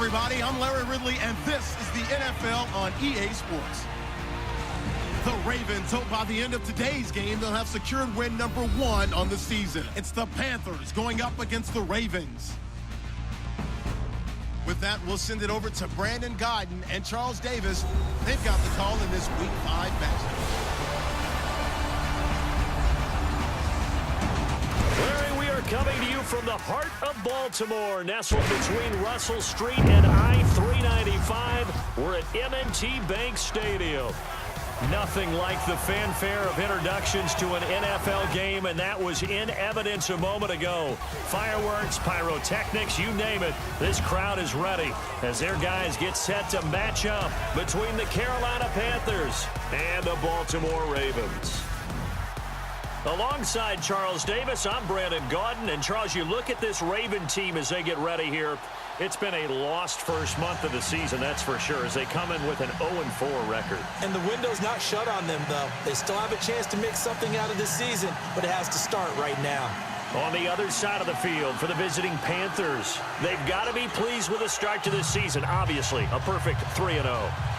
everybody. I'm Larry Ridley, and this is the NFL on EA Sports. The Ravens hope by the end of today's game they'll have secured win number 1 on the season. It's the Panthers going up against the Ravens. With that, we'll send it over to Brandon Godden and Charles Davis. They've got the call in this Week 5 matchup. Larry, we are coming to you from the heart of Baltimore, nestled between Russell Street and I-395. We're at M&T Bank Stadium. Nothing like the fanfare of introductions to an NFL game, and that was in evidence a moment ago. Fireworks, pyrotechnics, you name it. This crowd is ready as their guys get set to match up between the Carolina Panthers and the Baltimore Ravens. Alongside Charles Davis, I'm Brandon Gaudin. And Charles, you look at this Raven team as they get ready here. It's been a lost first month of the season, that's for sure, as they come in with an 0-4 record. And the window's not shut on them, though. They still have a chance to make something out of this season, but it has to start right now. On the other side of the field for the visiting Panthers, they've got to be pleased with the start to this season. Obviously, a perfect 3-0.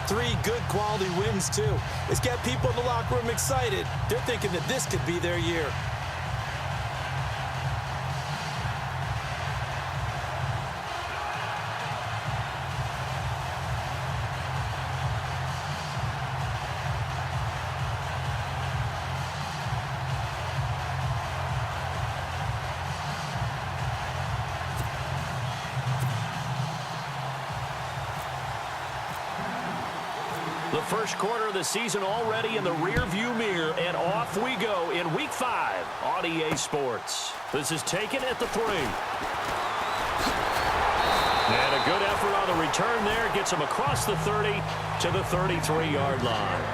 3 good quality wins, too. It's got people in the locker room excited. They're thinking that this could be their year. The first quarter of the season already in the rear-view mirror, and off we go in Week 5 on EA Sports. This is taken at the 3. And a good effort on the return there. Gets him across the 30 to the 33-yard line.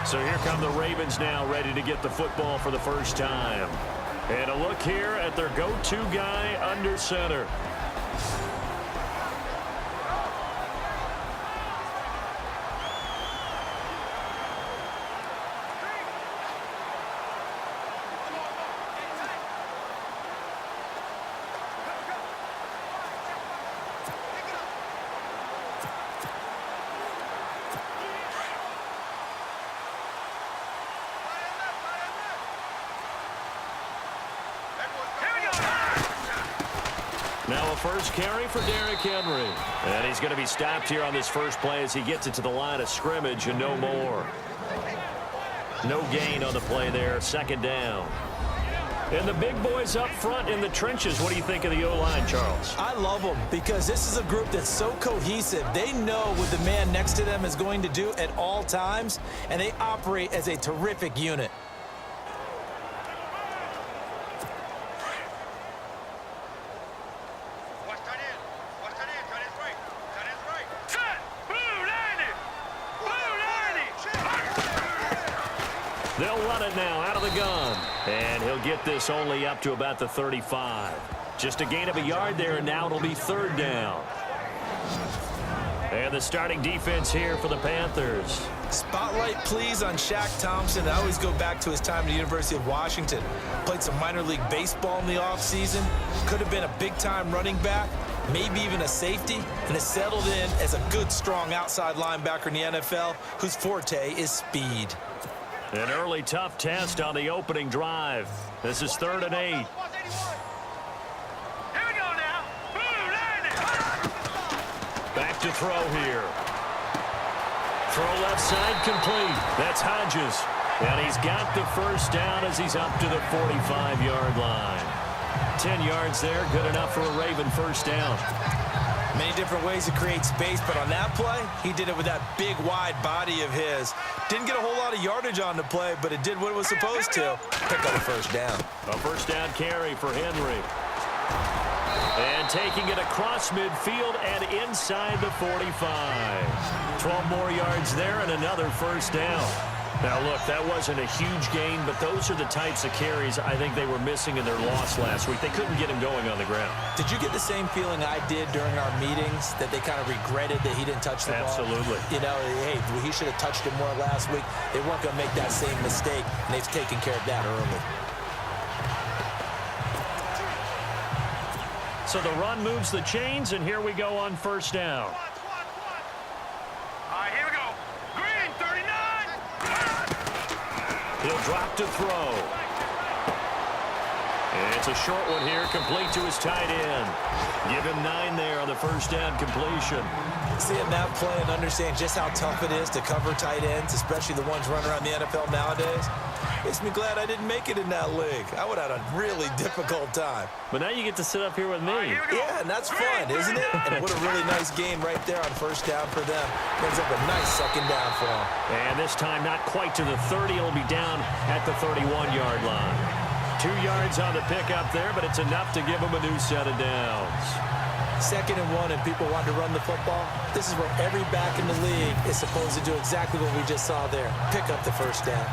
So here come the Ravens now, ready to get the football for the first time. And a look here at their go-to guy under center. Now a first carry for Derrick Henry. And he's going to be stopped here on this first play as he gets it to the line of scrimmage and no more. No gain on the play there. Second down. And the big boys up front in the trenches. What do you think of the O-line, Charles? I love them because this is a group that's so cohesive. They know what the man next to them is going to do at all times, and they operate as a terrific unit. They'll run it now out of the gun. And he'll get this only up to about the 35. Just a gain of a yard there, and now it'll be third down. And the starting defense here for the Panthers. Spotlight, please, on Shaq Thompson. I always go back to his time at the University of Washington. Played some minor league baseball in the offseason. Could have been a big-time running back, maybe even a safety, and has settled in as a good, strong outside linebacker in the NFL whose forte is speed. An early tough test on the opening drive. This is 3rd and 8. Here we go now. Boom, landed. Back to throw here. Throw left side complete. That's Hodges. And he's got the first down as he's up to the 45-yard line. 10 yards there, good enough for a Raven first down. Many different ways to create space, but on that play, he did it with that big, wide body of his. Didn't get a whole lot of yardage on the play, but it did what it was supposed to. Pick up a first down. A first down carry for Henry. And taking it across midfield and inside the 45. 12 more yards there and another first down. Now, look, that wasn't a huge gain, but those are the types of carries I think they were missing in their loss last week. They couldn't get him going on the ground. Did you get the same feeling I did during our meetings, that they kind of regretted that he didn't touch the ball? Absolutely. You know, hey, he should have touched it more last week. They weren't going to make that same mistake, and they've taken care of that early. So the run moves the chains, and here we go on first down. All right, here we go. Green, 39. He'll drop to throw. It's a short one here, complete to his tight end. Give him 9 there on the first down completion. Seeing that play and understand just how tough it is to cover tight ends, especially the ones running around the NFL nowadays, makes me glad I didn't make it in that league. I would have had a really difficult time. But now you get to sit up here with me. Yeah, and that's fun, isn't it? And what a really nice game right there on first down for them. Brings up a nice second down for them. And this time not quite to the 30. It'll be down at the 31-yard line. 2 yards on the pickup there, but it's enough to give them a new set of downs. 2nd and 1 and people want to run the football. This is where every back in the league is supposed to do exactly what we just saw there. Pick up the first down.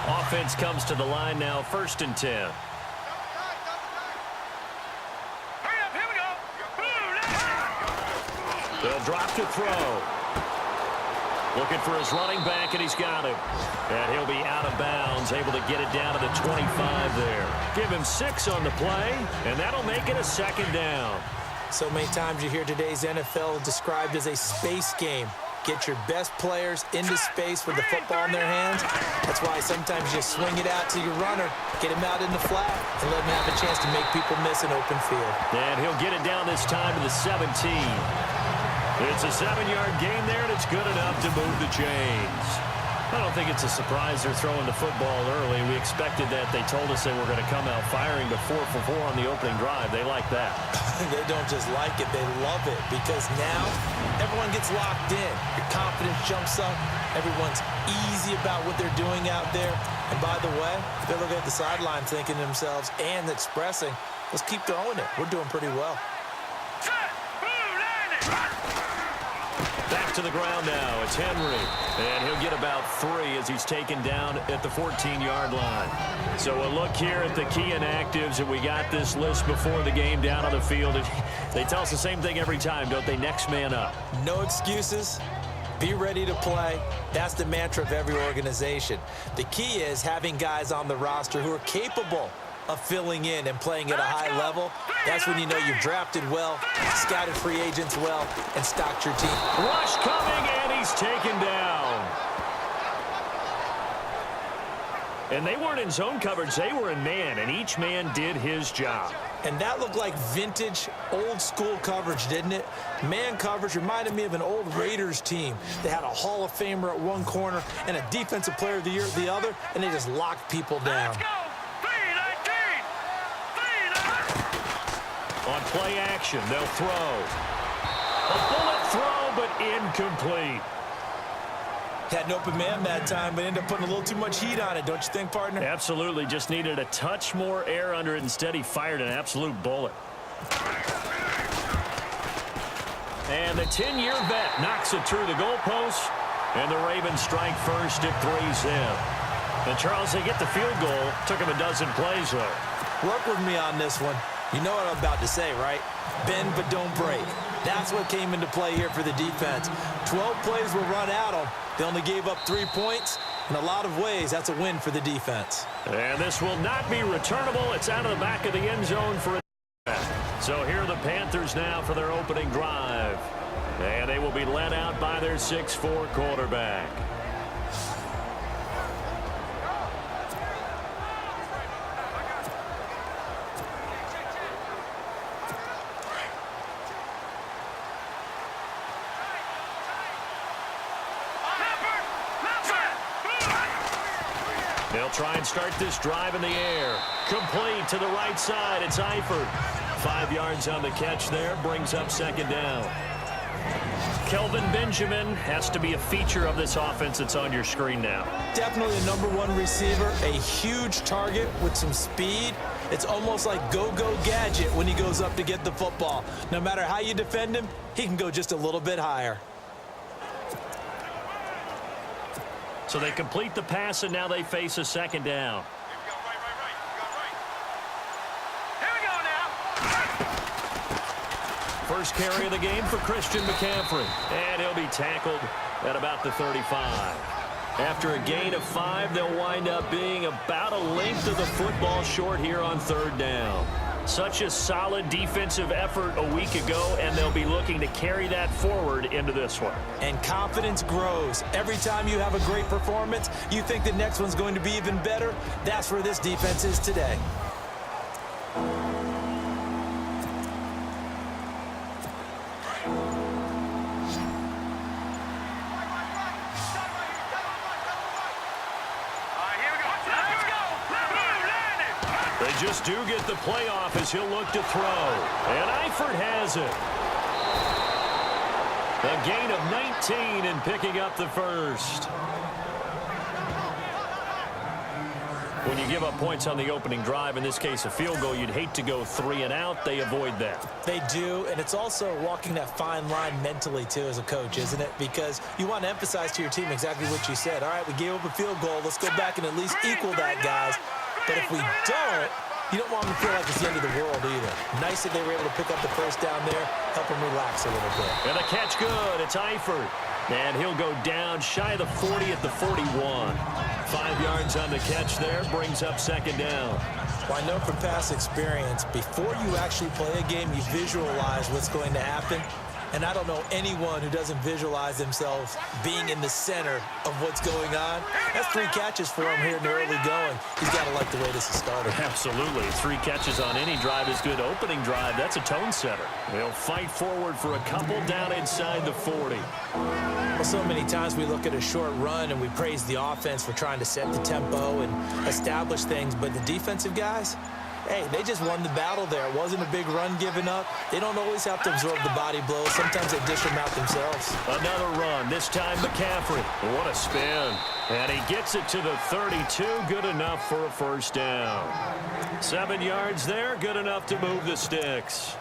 Offense comes to the line now, 1st and 10. Hurry up, here we go. They'll drop to throw. Looking for his running back, and he's got him. And he'll be out of bounds, able to get it down to the 25 there. Give him 6 on the play, and that'll make it a 2nd down. So many times you hear today's NFL described as a space game. Get your best players into space with the football in their hands. That's why sometimes you just swing it out to your runner, get him out in the flat, and let him have a chance to make people miss an open field. And he'll get it down this time to the 17. It's a 7-yard gain there, and it's good enough to move the chains. I don't think it's a surprise they're throwing the football early. We expected that. They told us they were going to come out firing, but 4 for 4 on the opening drive. They like that. They don't just like it, they love it, because now everyone gets locked in. Your confidence jumps up. Everyone's easy about what they're doing out there. And by the way, they're looking at the sideline thinking to themselves and expressing, let's keep throwing it. We're doing pretty well. Back to the ground now. It's Henry. And he'll get about 3 as he's taken down at the 14-yard line. So a look here at the key inactives, and we got this list before the game down on the field. They tell us the same thing every time, don't they? Next man up. No excuses. Be ready to play. That's the mantra of every organization. The key is having guys on the roster who are capable of filling in and playing at a high level. That's when you know you've drafted well, scouted free agents well, and stocked your team. Rush coming, and he's taken down. And they weren't in zone coverage. They were in man, and each man did his job. And that looked like vintage, old-school coverage, didn't it? Man coverage reminded me of an old Raiders team. They had a Hall of Famer at one corner and a Defensive Player of the Year at the other, and they just locked people down. On play action, they'll throw. A bullet throw, but incomplete. Had an open man that time, but ended up putting a little too much heat on it, don't you think, partner? Absolutely. Just needed a touch more air under it. Instead, he fired an absolute bullet. And the 10-year vet knocks it through the goalpost, and the Ravens strike first at 3-zip. And, Charles, they get the field goal. Took him a dozen plays, though. Work with me on this one. You know what I'm about to say, right? Bend but don't break. That's what came into play here for the defense. 12 plays were run at them. They only gave up 3 points. In a lot of ways, that's a win for the defense. And this will not be returnable. It's out of the back of the end zone for a So here are the Panthers now for their opening drive. And they will be led out by their 6'4" quarterback. They'll try and start this drive in the air. Complete to the right side. It's Eifert. 5 yards on the catch there. Brings up 2nd down. Kelvin Benjamin has to be a feature of this offense that's on your screen now. Definitely a #1 receiver. A huge target with some speed. It's almost like go-go gadget when he goes up to get the football. No matter how you defend him, he can go just a little bit higher. So they complete the pass, and now they face a 2nd down. Here we go now. First carry of the game for Christian McCaffrey. And he'll be tackled at about the 35. After a gain of 5, they'll wind up being about a length of the football short here on third down. Such a solid defensive effort a week ago, and they'll be looking to carry that forward into this one. And confidence grows. Every time you have a great performance, you think the next one's going to be even better. That's where this defense is today. They just do get the playoff as he'll look to throw. And Eifert has it. A gain of 19 and picking up the first. When you give up points on the opening drive, in this case a field goal, you'd hate to go 3 and out. They avoid that. They do, and it's also walking that fine line mentally, too, as a coach, isn't it? Because you want to emphasize to your team exactly what you said. All right, we gave up a field goal. Let's go back and at least equal that, guys. But if we don't, you don't want them to feel like it's the end of the world either. Nice that they were able to pick up the first down there, help them relax a little bit. And the catch good. It's Eifert. And he'll go down shy of the 40 at the 41. 5 yards on the catch there, brings up second down. Well, I know from past experience, before you actually play a game, you visualize what's going to happen. And I don't know anyone who doesn't visualize themselves being in the center of what's going on. That's 3 catches for him here in the early going. He's got to like the way this is started. Absolutely. 3 catches on any drive is good. Opening drive, that's a tone setter. They'll fight forward for a couple down inside the 40. Well, so many times we look at a short run and we praise the offense for trying to set the tempo and establish things. But the defensive guys, hey, they just won the battle there. It wasn't a big run given up. They don't always have to absorb the body blows. Sometimes they dish them out themselves. Another run, this time McCaffrey. What a spin. And he gets it to the 32. Good enough for a first down. 7 yards there, good enough to move the sticks.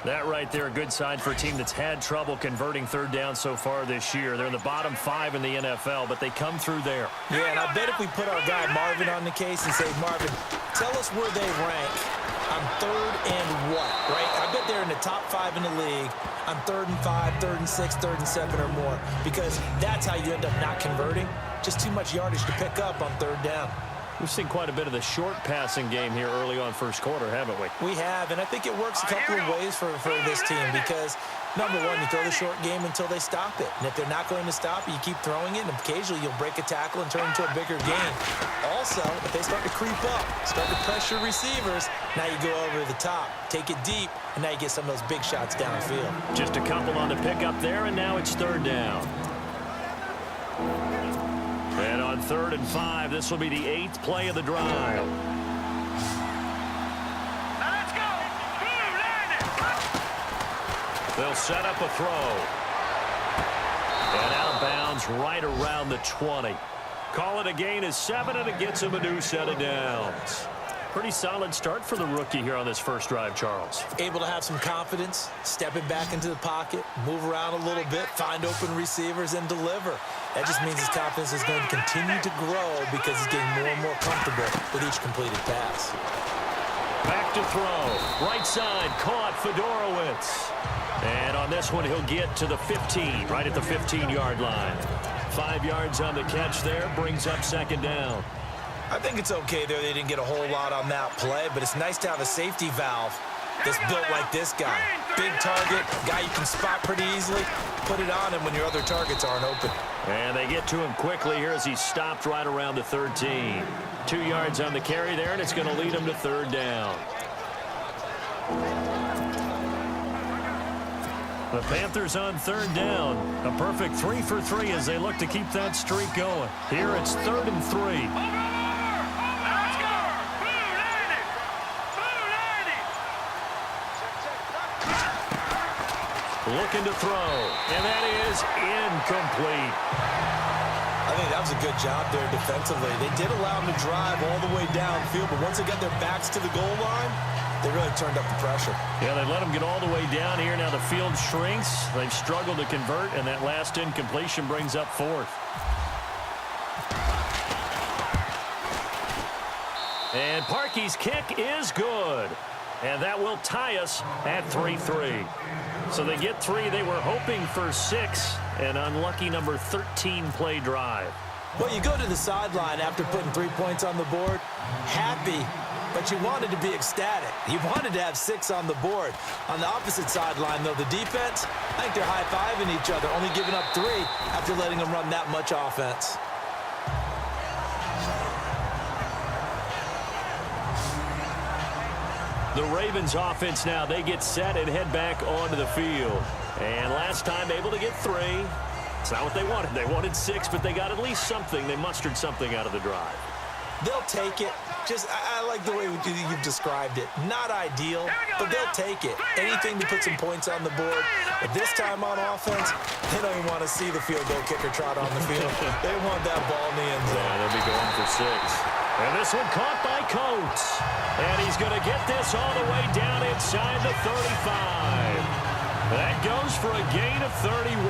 That right there, a good sign for a team that's had trouble converting third down so far this year. They're in the bottom 5 in the NFL, but they come through there. Yeah, and I bet if we put our guy Marvin on the case and say, Marvin, tell us where they rank on third and what, right? I bet they're in the top 5 in the league on 3rd and 5, 3rd and 6, 3rd and 7 or more, because that's how you end up not converting. Just too much yardage to pick up on third down. We've seen quite a bit of the short passing game here early on first quarter, haven't we? We have, and I think it works a couple of ways for this team because, number one, you throw the short game until they stop it. And if they're not going to stop it, you keep throwing it, and occasionally you'll break a tackle and turn into a bigger gain. Also, if they start to creep up, start to pressure receivers, now you go over the top, take it deep, and now you get some of those big shots downfield. Just a couple on the pickup there, and now it's third down. And on 3rd and 5, this will be the 8th play of the drive. Now let's go. They'll set up a throw. And out of bounds right around the 20. Call it a gain of 7, and it gets him a new set of downs. Pretty solid start for the rookie here on this first drive, Charles. Able to have some confidence, stepping back into the pocket, move around a little bit, find open receivers, and deliver. That just means his confidence is going to continue to grow because he's getting more and more comfortable with each completed pass. Back to throw. Right side, caught Fedorowicz. And on this one, he'll get to the 15, right at the 15-yard line. 5 yards on the catch there, brings up second down. I think it's okay there. They didn't get a whole lot on that play, but it's nice to have a safety valve that's built like this guy. Big target, guy you can spot pretty easily. Put it on him when your other targets aren't open. And they get to him quickly here as he stopped right around the 13. 2 yards on the carry there, and it's going to lead him to third down. The Panthers on third down. A perfect 3 for 3 as they look to keep that streak going. Here it's 3rd and 3. Looking to throw, and that is incomplete. I think that was a good job there defensively. They did allow him to drive all the way downfield, but once they got their backs to the goal line, they really turned up the pressure. Yeah, they let him get all the way down here. Now the field shrinks. They've struggled to convert, and that last incompletion brings up 4th. And Parkey's kick is good. And that will tie us at 3-3. So they get 3. They were hoping for 6. An unlucky number 13 play drive. Well, you go to the sideline after putting 3 points on the board, happy, but you wanted to be ecstatic. You wanted to have 6 on the board. On the opposite sideline, though, the defense, I think they're high-fiving each other, only giving up 3 after letting them run that much offense. The Ravens offense now, they get set and head back onto the field. And last time able to get 3. It's not what they wanted. They wanted 6, but they got at least something. They mustered something out of the drive. They'll take it. I like the way you've described it. Not ideal, but they'll take it. Anything to put some points on the board. But this time on offense, they don't even want to see the field goal kicker trot on the field. They want that ball in the end zone. Yeah, they'll be going for 6. And this one caught by Coates. And he's going to get this all the way down inside the 35. That goes for a gain of 31.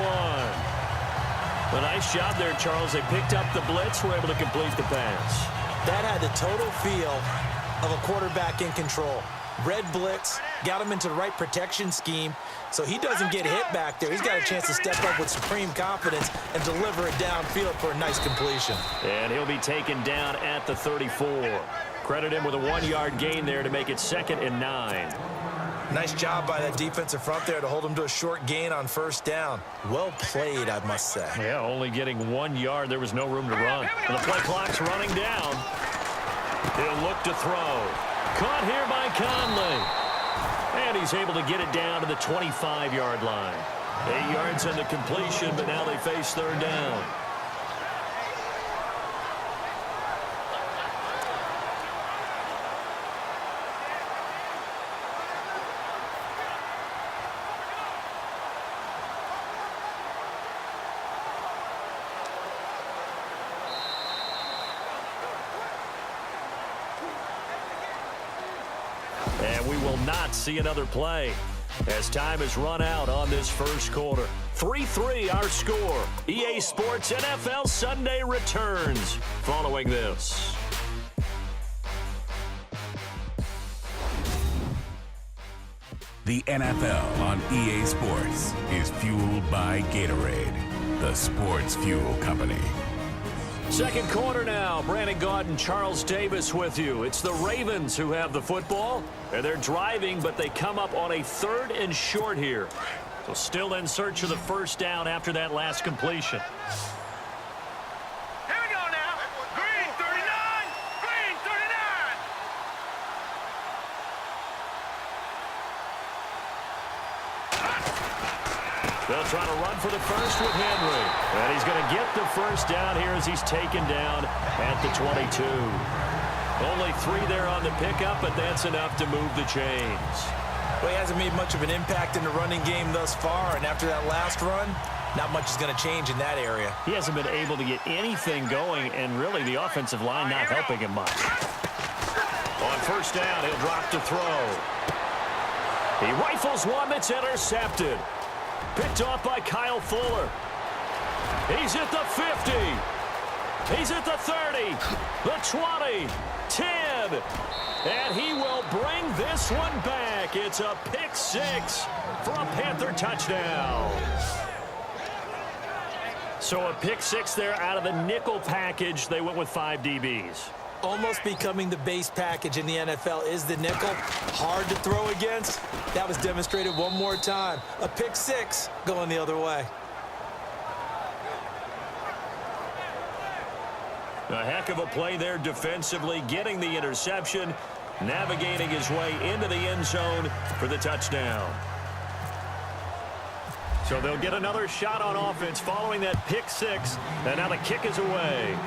A nice job there, Charles. They picked up the blitz, were able to complete the pass. That had the total feel of a quarterback in control. Red blitz, got him into the right protection scheme, so he doesn't get hit back there. He's got a chance to step up with supreme confidence and deliver it downfield for a nice completion. And he'll be taken down at the 34. Credit him with a 1-yard gain there to make it 2nd and 9. Nice job by that defensive front there to hold him to a short gain on 1st down. Well played, I must say. Yeah, only getting 1 yard. There was no room to run. And the play clock's running down. He'll look to throw. Caught here by Conley. And he's able to get it down to the 25-yard line. 8 yards on the completion, but now they face 3rd down. And we will not see another play as time has run out on this first quarter. 3-3 our score. EA Sports NFL Sunday returns following this. The NFL on EA Sports is fueled by Gatorade, the sports fuel company. Second quarter now. Brandon Gaud and Charles Davis with you. It's the Ravens who have the football, and they're driving, but they come up on a 3rd and short here. So still in search of the 1st down after that last completion. Here we go now. Green 39. Green 39. They'll try to run for the first with Henry. And he's going to get the 1st down here as he's taken down at the 22. Only 3 there on the pickup, but that's enough to move the chains. Well, he hasn't made much of an impact in the running game thus far, and after that last run, not much is going to change in that area. He hasn't been able to get anything going, and really the offensive line not helping him much. On 1st down, he'll drop to throw. He rifles one that's intercepted. Picked off by Kyle Fuller. He's at the 50. He's at the 30. The 20. 10. And he will bring this one back. It's a pick 6 for a Panther touchdown. So a pick 6 there out of the nickel package. They went with 5 DBs. Almost becoming the base package in the NFL is the nickel. Hard to throw against. That was demonstrated one more time. A pick 6 going the other way. A heck of a play there defensively, getting the interception, navigating his way into the end zone for the touchdown. So they'll get another shot on offense following that pick 6, and now the kick is away.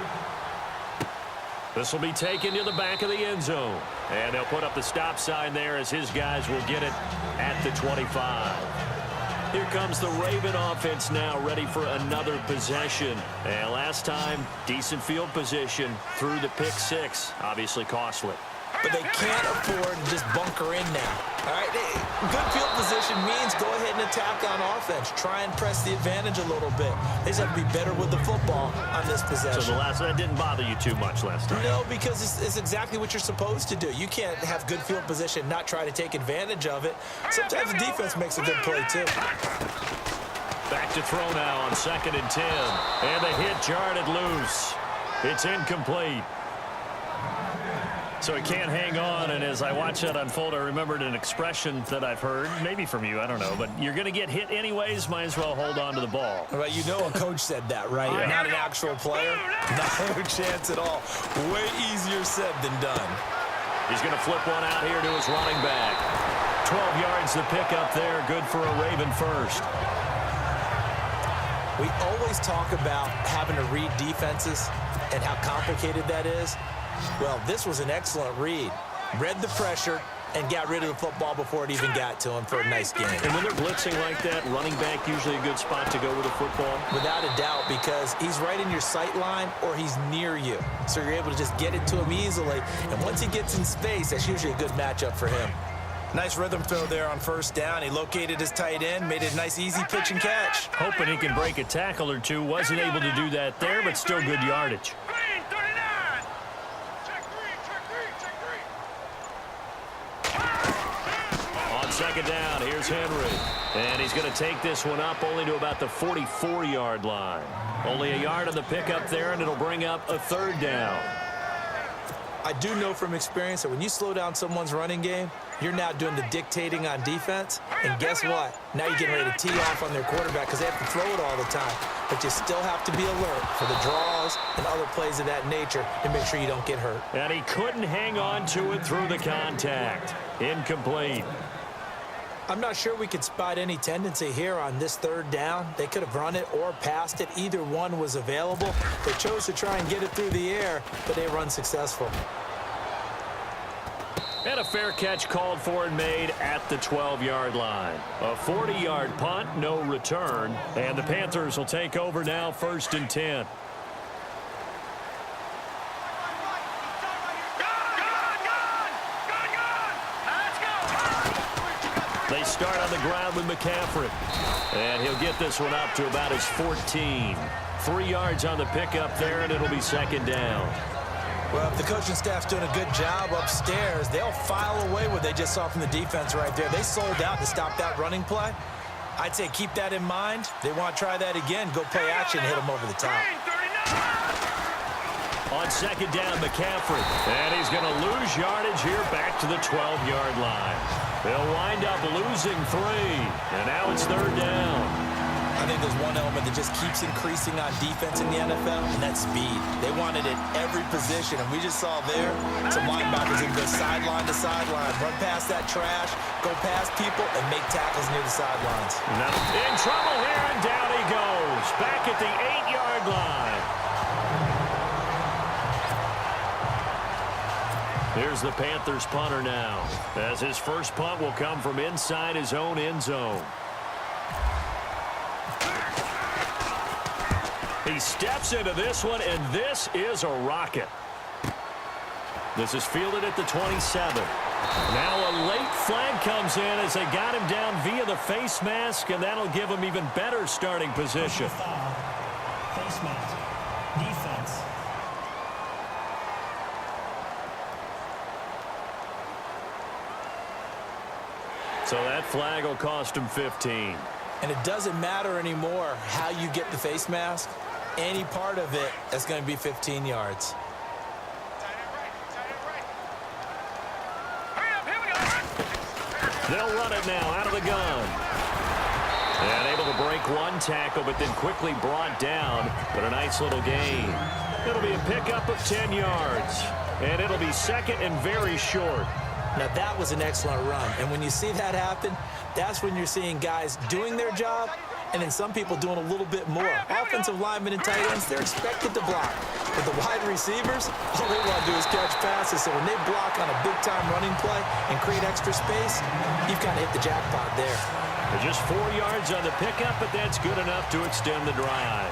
This will be taken to the back of the end zone. And they'll put up the stop sign there as his guys will get it at the 25. Here comes the Raven offense now, ready for another possession. And last time, decent field position through the pick 6. Obviously costly. But they can't afford to just bunker in now. All right, good field position possession means go ahead and attack on offense. Try and press the advantage a little bit. They just have to be better with the football on this possession. So that didn't bother you too much last time? No, because it's exactly what you're supposed to do. You can't have good field position and not try to take advantage of it. Sometimes the defense makes a good play, too. Back to throw now on 2nd and 10. And the hit jarred it loose. It's incomplete. So he can't hang on, and as I watch that unfold, I remembered an expression that I've heard, maybe from you, I don't know, but you're going to get hit anyways, might as well hold on to the ball. Well, you know a coach said that, right? Yeah. Not an actual player. No chance at all. Way easier said than done. He's going to flip one out here to his running back. 12 yards to pick up there, good for a Raven first. We always talk about having to read defenses and how complicated that is. Well, this was an excellent read. Read the pressure and got rid of the football before it even got to him for a nice game. And when they're blitzing like that, running back usually a good spot to go with the football? Without a doubt, because he's right in your sight line or he's near you. So you're able to just get it to him easily. And once he gets in space, that's usually a good matchup for him. Nice rhythm throw there on 1st down. He located his tight end, made it a nice easy pitch and catch. Hoping he can break a tackle or two. Wasn't able to do that there, but still good yardage. Green, 39. Check three. On 2nd down, here's Henry. And he's going to take this one up only to about the 44-yard line. Only a yard on the pickup there, and it'll bring up a 3rd down. I do know from experience that when you slow down someone's running game, you're now doing the dictating on defense. And guess what? Now you're getting ready to tee off on their quarterback because they have to throw it all the time. But you still have to be alert for the draws and other plays of that nature to make sure you don't get hurt. And he couldn't hang on to it through the contact. Incomplete. I'm not sure we could spot any tendency here on this 3rd down. They could have run it or passed it. Either one was available. They chose to try and get it through the air, but they were unsuccessful. And a fair catch called for and made at the 12-yard line. A 40-yard punt, no return. And the Panthers will take over now, 1st and 10. They start on the ground with McCaffrey. And he'll get this one up to about his 14. 3 yards on the pickup there, and it'll be 2nd down. Well, if the coaching staff's doing a good job upstairs, they'll file away what they just saw from the defense right there. They sold out to stop that running play. I'd say keep that in mind. They want to try that again. Go play action and hit them over the top. On 2nd down, McCaffrey. And he's going to lose yardage here back to the 12-yard line. They'll wind up losing 3. And now it's 3rd down. I think there's one element that just keeps increasing on defense in the NFL, and that's speed. They want it at every position, and we just saw there some linebackers who go sideline to sideline, run past that trash, go past people, and make tackles near the sidelines. In trouble here, and down he goes. Back at the 8-yard line. Here's the Panthers punter now, as his first punt will come from inside his own end zone. He steps into this one, and this is a rocket. This is fielded at the 27. Now a late flag comes in as they got him down via the face mask, and that'll give him even better starting position. Face mask. Defense. So that flag will cost him 15. And it doesn't matter anymore how you get the face mask. Any part of it is going to be 15 yards. They'll run it now out of the gun. And able to break one tackle, but then quickly brought down. But a nice little gain. It'll be a pickup of 10 yards. And it'll be 2nd and very short. Now, that was an excellent run. And when you see that happen, that's when you're seeing guys doing their job and then some people doing a little bit more. Offensive linemen and tight ends, they're expected to block. But the wide receivers, all they want to do is catch passes. So when they block on a big-time running play and create extra space, you've kind of hit the jackpot there. Just 4 yards on the pickup, but that's good enough to extend the drive.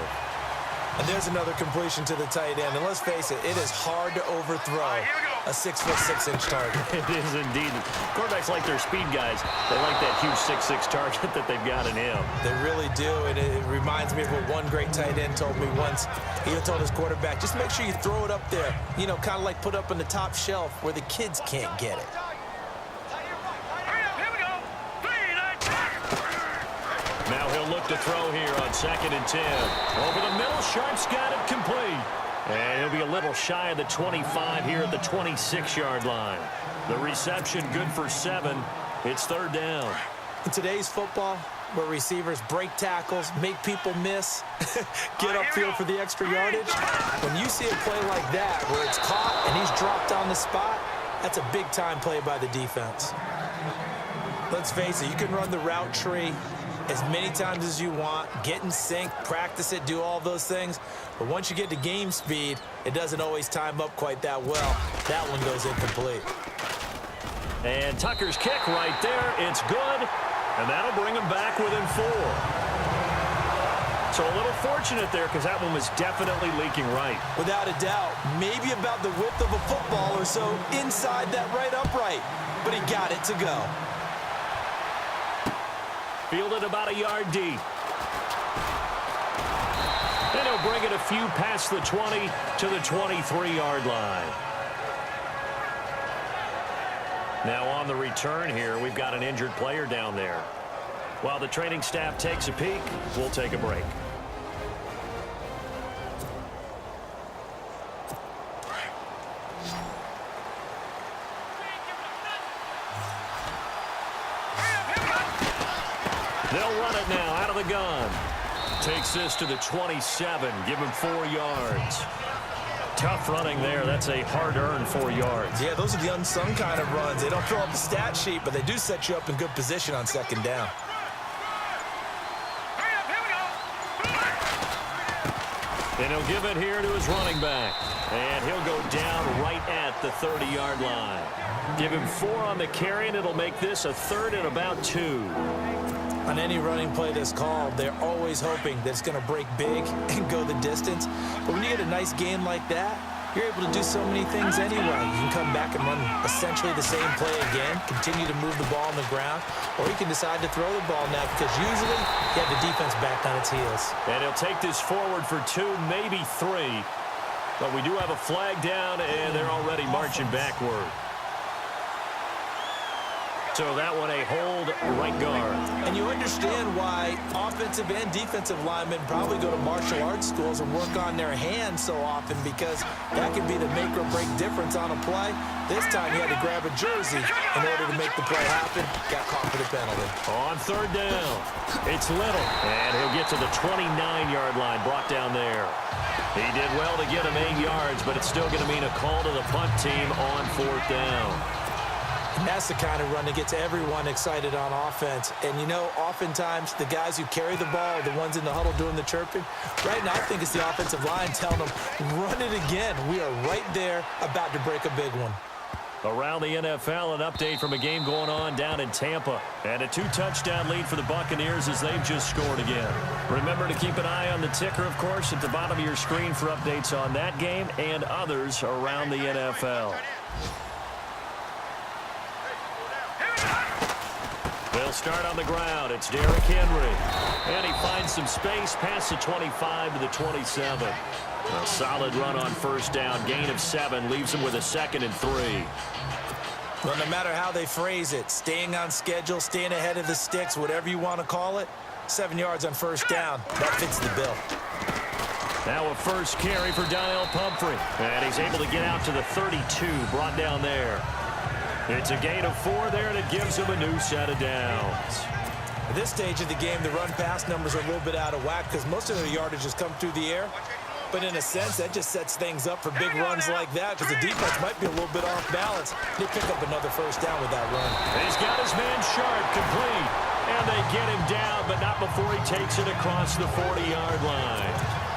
And there's another completion to the tight end. And let's face it, it is hard to overthrow a 6'6" target. It is indeed. Quarterbacks like their speed guys. They like that huge 6'6" target that they've got in him. They really do, and it reminds me of what one great tight end told me once. He told his quarterback, just make sure you throw it up there, you know, kind of like put up on the top shelf where the kids can't get it. Now he'll look to throw here on 2nd and 10. Over the middle, Sharp's got it complete. And he'll be a little shy of the 25 here at the 26-yard line. The reception good for 7. It's 3rd down. In today's football, where receivers break tackles, make people miss, get upfield for the extra yardage, when you see a play like that where it's caught and he's dropped on the spot, that's a big-time play by the defense. Let's face it, you can run the route tree as many times as you want, get in sync, practice it, do all those things. But once you get to game speed, it doesn't always time up quite that well. That one goes incomplete. And Tucker's kick right there. It's good. And that'll bring him back within 4. So a little fortunate there because that one was definitely leaking right. Without a doubt. Maybe about the width of a football or so inside that right upright. But he got it to go. Fielded about a yard deep. And he'll bring it a few past the 20 to the 23-yard line. Now on the return here, we've got an injured player down there. While the training staff takes a peek, we'll take a break. They'll run it now out of the gun. Takes this to the 27. Give him 4 yards. Tough running there. That's a hard-earned 4 yards. Yeah, those are the unsung kind of runs. They don't fill up the stat sheet, but they do set you up in good position on 2nd down. And he'll give it here to his running back. And he'll go down right at the 30-yard line. Give him 4 on the carry, and it'll make this a 3rd and about 2. On any running play that's called, they're always hoping that it's going to break big and go the distance. But when you get a nice game like that, you're able to do so many things anyway. You can come back and run essentially the same play again, continue to move the ball on the ground, or you can decide to throw the ball now because usually you have the defense back on its heels. And he'll take this forward for 2, maybe 3. But we do have a flag down, and they're already marching backward. So that one a hold right guard. And you understand why offensive and defensive linemen probably go to martial arts schools and work on their hands so often, because that can be the make or break difference on a play. This time he had to grab a jersey in order to make the play happen. Got caught for the penalty. On 3rd down, it's Little. And he'll get to the 29-yard line, brought down there. He did well to get him 8 yards, but it's still going to mean a call to the punt team on 4th down. And that's the kind of run that gets everyone excited on offense. And, you know, oftentimes the guys who carry the ball are the ones in the huddle doing the chirping. Right now, I think it's the offensive line telling them, run it again. We are right there about to break a big one. Around the NFL, an update from a game going on down in Tampa. And a 2-touchdown lead for the Buccaneers as they've just scored again. Remember to keep an eye on the ticker, of course, at the bottom of your screen for updates on that game and others around the NFL. They'll start on the ground. It's Derrick Henry. And he finds some space past the 25 to the 27. A solid run on 1st down. Gain of 7 leaves him with a 2nd and 3. Well, no matter how they phrase it, staying on schedule, staying ahead of the sticks, whatever you want to call it, 7 yards on 1st down. That fits the bill. Now a first carry for Donnell Pumphrey. And he's able to get out to the 32, brought down there. It's a gain of 4 there, and it gives him a new set of downs. At this stage of the game, the run-pass numbers are a little bit out of whack because most of their yardage has come through the air. But in a sense, that just sets things up for big runs like that because the defense might be a little bit off balance. They pick up another 1st down with that run. He's got his man Sharp complete. And they get him down, but not before he takes it across the 40-yard line.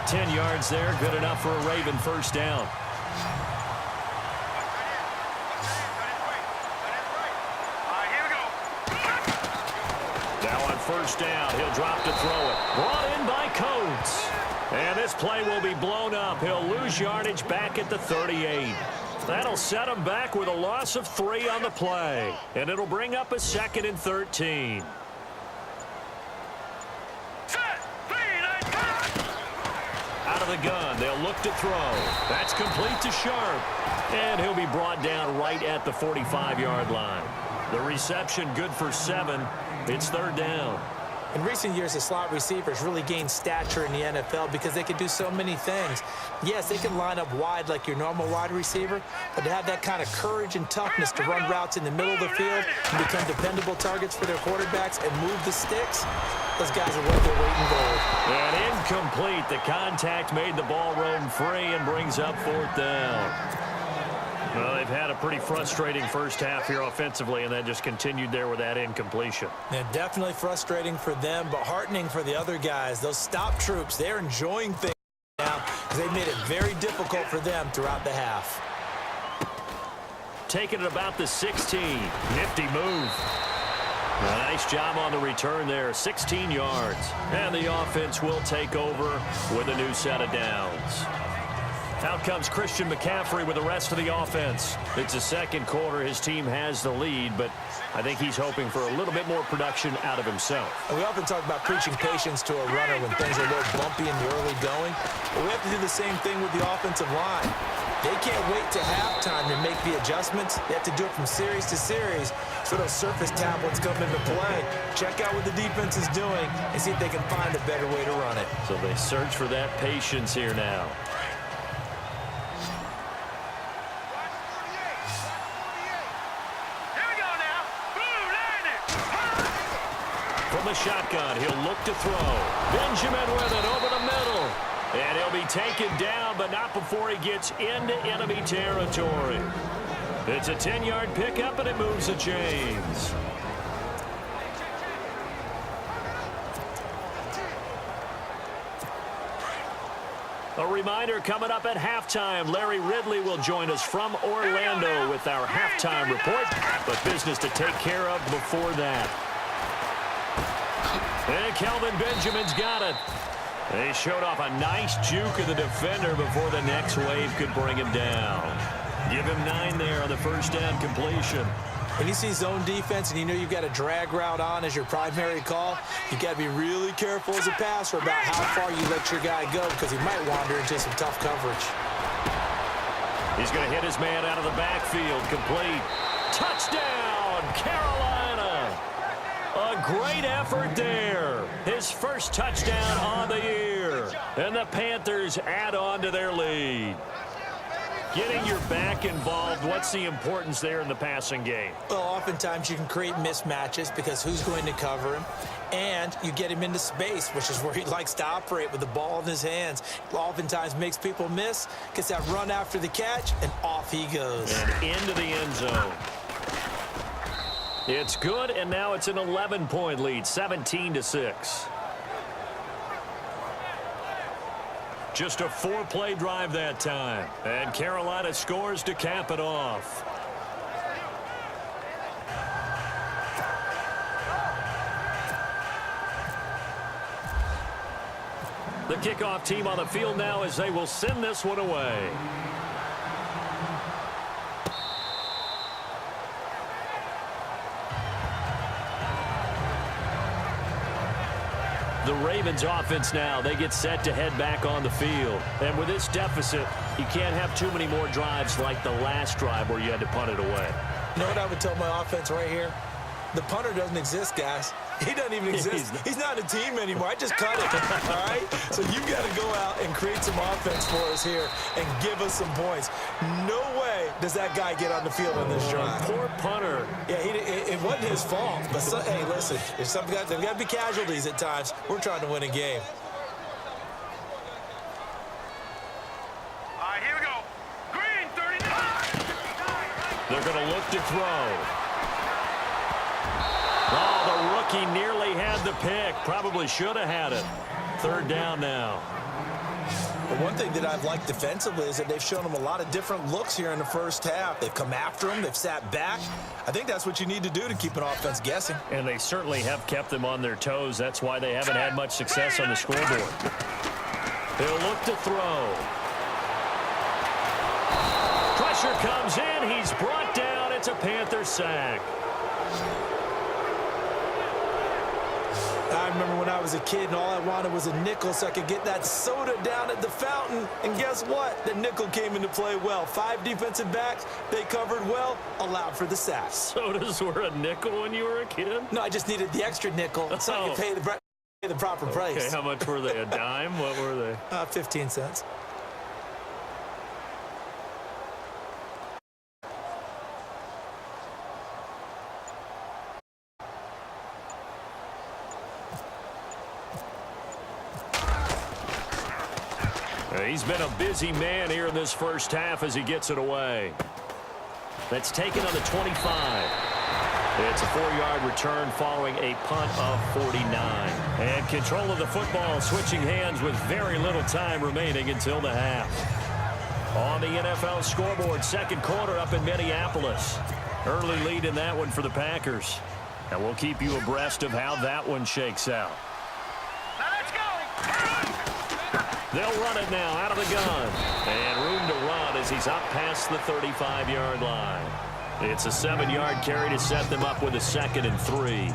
10 yards there, good enough for a Raven 1st down. Now on 1st down, he'll drop to throw it. Brought in by Coates. And this play will be blown up. He'll lose yardage back at the 38. That'll set them back with a loss of 3 on the play. And it'll bring up a 2nd and 13. Out of the gun, they'll look to throw. That's complete to Sharp. And he'll be brought down right at the 45-yard line. The reception good for 7. It's 3rd down. In recent years, the slot receivers really gained stature in the NFL because they can do so many things. Yes, they can line up wide like your normal wide receiver, but to have that kind of courage and toughness to run routes in the middle of the field and become dependable targets for their quarterbacks and move the sticks, those guys are worth their weight in gold. And incomplete. The contact made the ball roam free and brings up 4th down. Well, they've had a pretty frustrating first half here offensively, and that just continued there with that incompletion. Yeah, definitely frustrating for them, but heartening for the other guys. Those stop troops, they're enjoying things now because they've made it very difficult for them throughout the half. Taking it about the 16. Nifty move. A nice job on the return there, 16 yards. And the offense will take over with a new set of downs. Out comes Christian McCaffrey with the rest of the offense. It's the second quarter. His team has the lead, but I think he's hoping for a little bit more production out of himself. And we often talk about preaching patience to a runner when things are a little bumpy in the early going. But we have to do the same thing with the offensive line. They can't wait to halftime to make the adjustments. They have to do it from series to series. So those surface tablets come into play. Check out what the defense is doing and see if they can find a better way to run it. So they search for that patience here now. From the shotgun, he'll look to throw. Benjamin with it over the middle. And he'll be taken down, but not before he gets into enemy territory. It's a 10-yard pickup, and it moves the chains. A reminder coming up at halftime. Larry Ridley will join us from Orlando with our halftime report, but business to take care of before that. And Kelvin Benjamin's got it. They showed off a nice juke of the defender before the next wave could bring him down. Give him 9 there on the first down completion. When you see zone defense and you know you've got a drag route on as your primary call, you've got to be really careful as a passer about how far you let your guy go because he might wander into some tough coverage. He's going to hit his man out of the backfield. Complete. Touchdown, Carolina. A great effort there. His first touchdown on the year. And the Panthers add on to their lead. Getting your back involved, what's the importance there in the passing game? Well, oftentimes you can create mismatches because who's going to cover him? And you get him into space, which is where he likes to operate with the ball in his hands. Oftentimes makes people miss, gets that run after the catch, and off he goes. And into the end zone. It's good, and now it's an 11-point lead, 17-6. Just a 4-play drive that time. And Carolina scores to cap it off. The kickoff team on the field now as they will send this one away. The Ravens offense now, they get set to head back on the field. And with this deficit, you can't have too many more drives like the last drive where you had to punt it away. You know what I would tell my offense right here? The punter doesn't exist, guys. He doesn't even exist. He's not a team anymore. I just cut it, all right? So you got to go out and create some offense for us here and give us some points. No way does that guy get on the field on this drive. Poor punter. Yeah, it wasn't his fault. But, hey, listen, if some guys, there's got to be casualties at times. We're trying to win a game. All right, here we go. Green, 39. They're going to look to throw. Oh, the rookie nearly had the pick. Probably should have had it. 3rd down now. But one thing that I've liked defensively is that they've shown him a lot of different looks here in the first half. They've come after him. They've sat back. I think that's what you need to do to keep an offense guessing. And they certainly have kept them on their toes. That's why they haven't had much success on the scoreboard. They'll look to throw. Tries pressure comes in. He's brought down. It's a Panther sack. I remember when I was a kid and all I wanted was a nickel so I could get that soda down at the fountain. And guess what? The nickel came into play well. 5 defensive backs, they covered well, allowed for the sack. Sodas were a nickel when you were a kid? No, I just needed the extra nickel so I could pay the proper price. Okay, how much were they? A dime? What were they? 15 cents. He's been a busy man here in this first half as he gets it away. That's taken on the 25. It's a 4-yard return following a punt of 49. And control of the football switching hands with very little time remaining until the half. On the NFL scoreboard, second quarter up in Minneapolis. Early lead in that one for the Packers. And we'll keep you abreast of how that one shakes out. Now let's go. They'll run it now out of the gun. And room to run as he's up past the 35-yard line. It's a 7-yard carry to set them up with a 2nd and 3.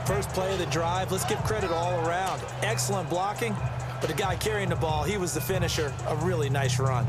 First play of the drive, let's give credit all around. Excellent blocking, but the guy carrying the ball, he was the finisher. A really nice run.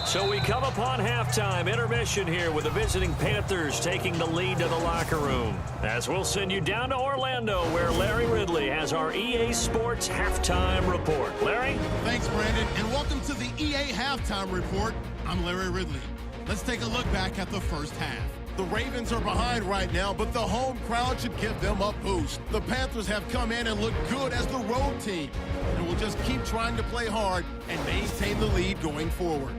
So we come upon halftime intermission here with the visiting Panthers taking the lead to the locker room. As we'll send you down to Orlando where Larry Ridley has our EA Sports halftime report. Larry? Thanks, Brandon, and welcome to the EA Halftime Report. I'm Larry Ridley. Let's take a look back at the first half. The Ravens are behind right now, but the home crowd should give them a boost. The Panthers have come in and looked good as the road team, and will just keep trying to play hard and maintain the lead going forward.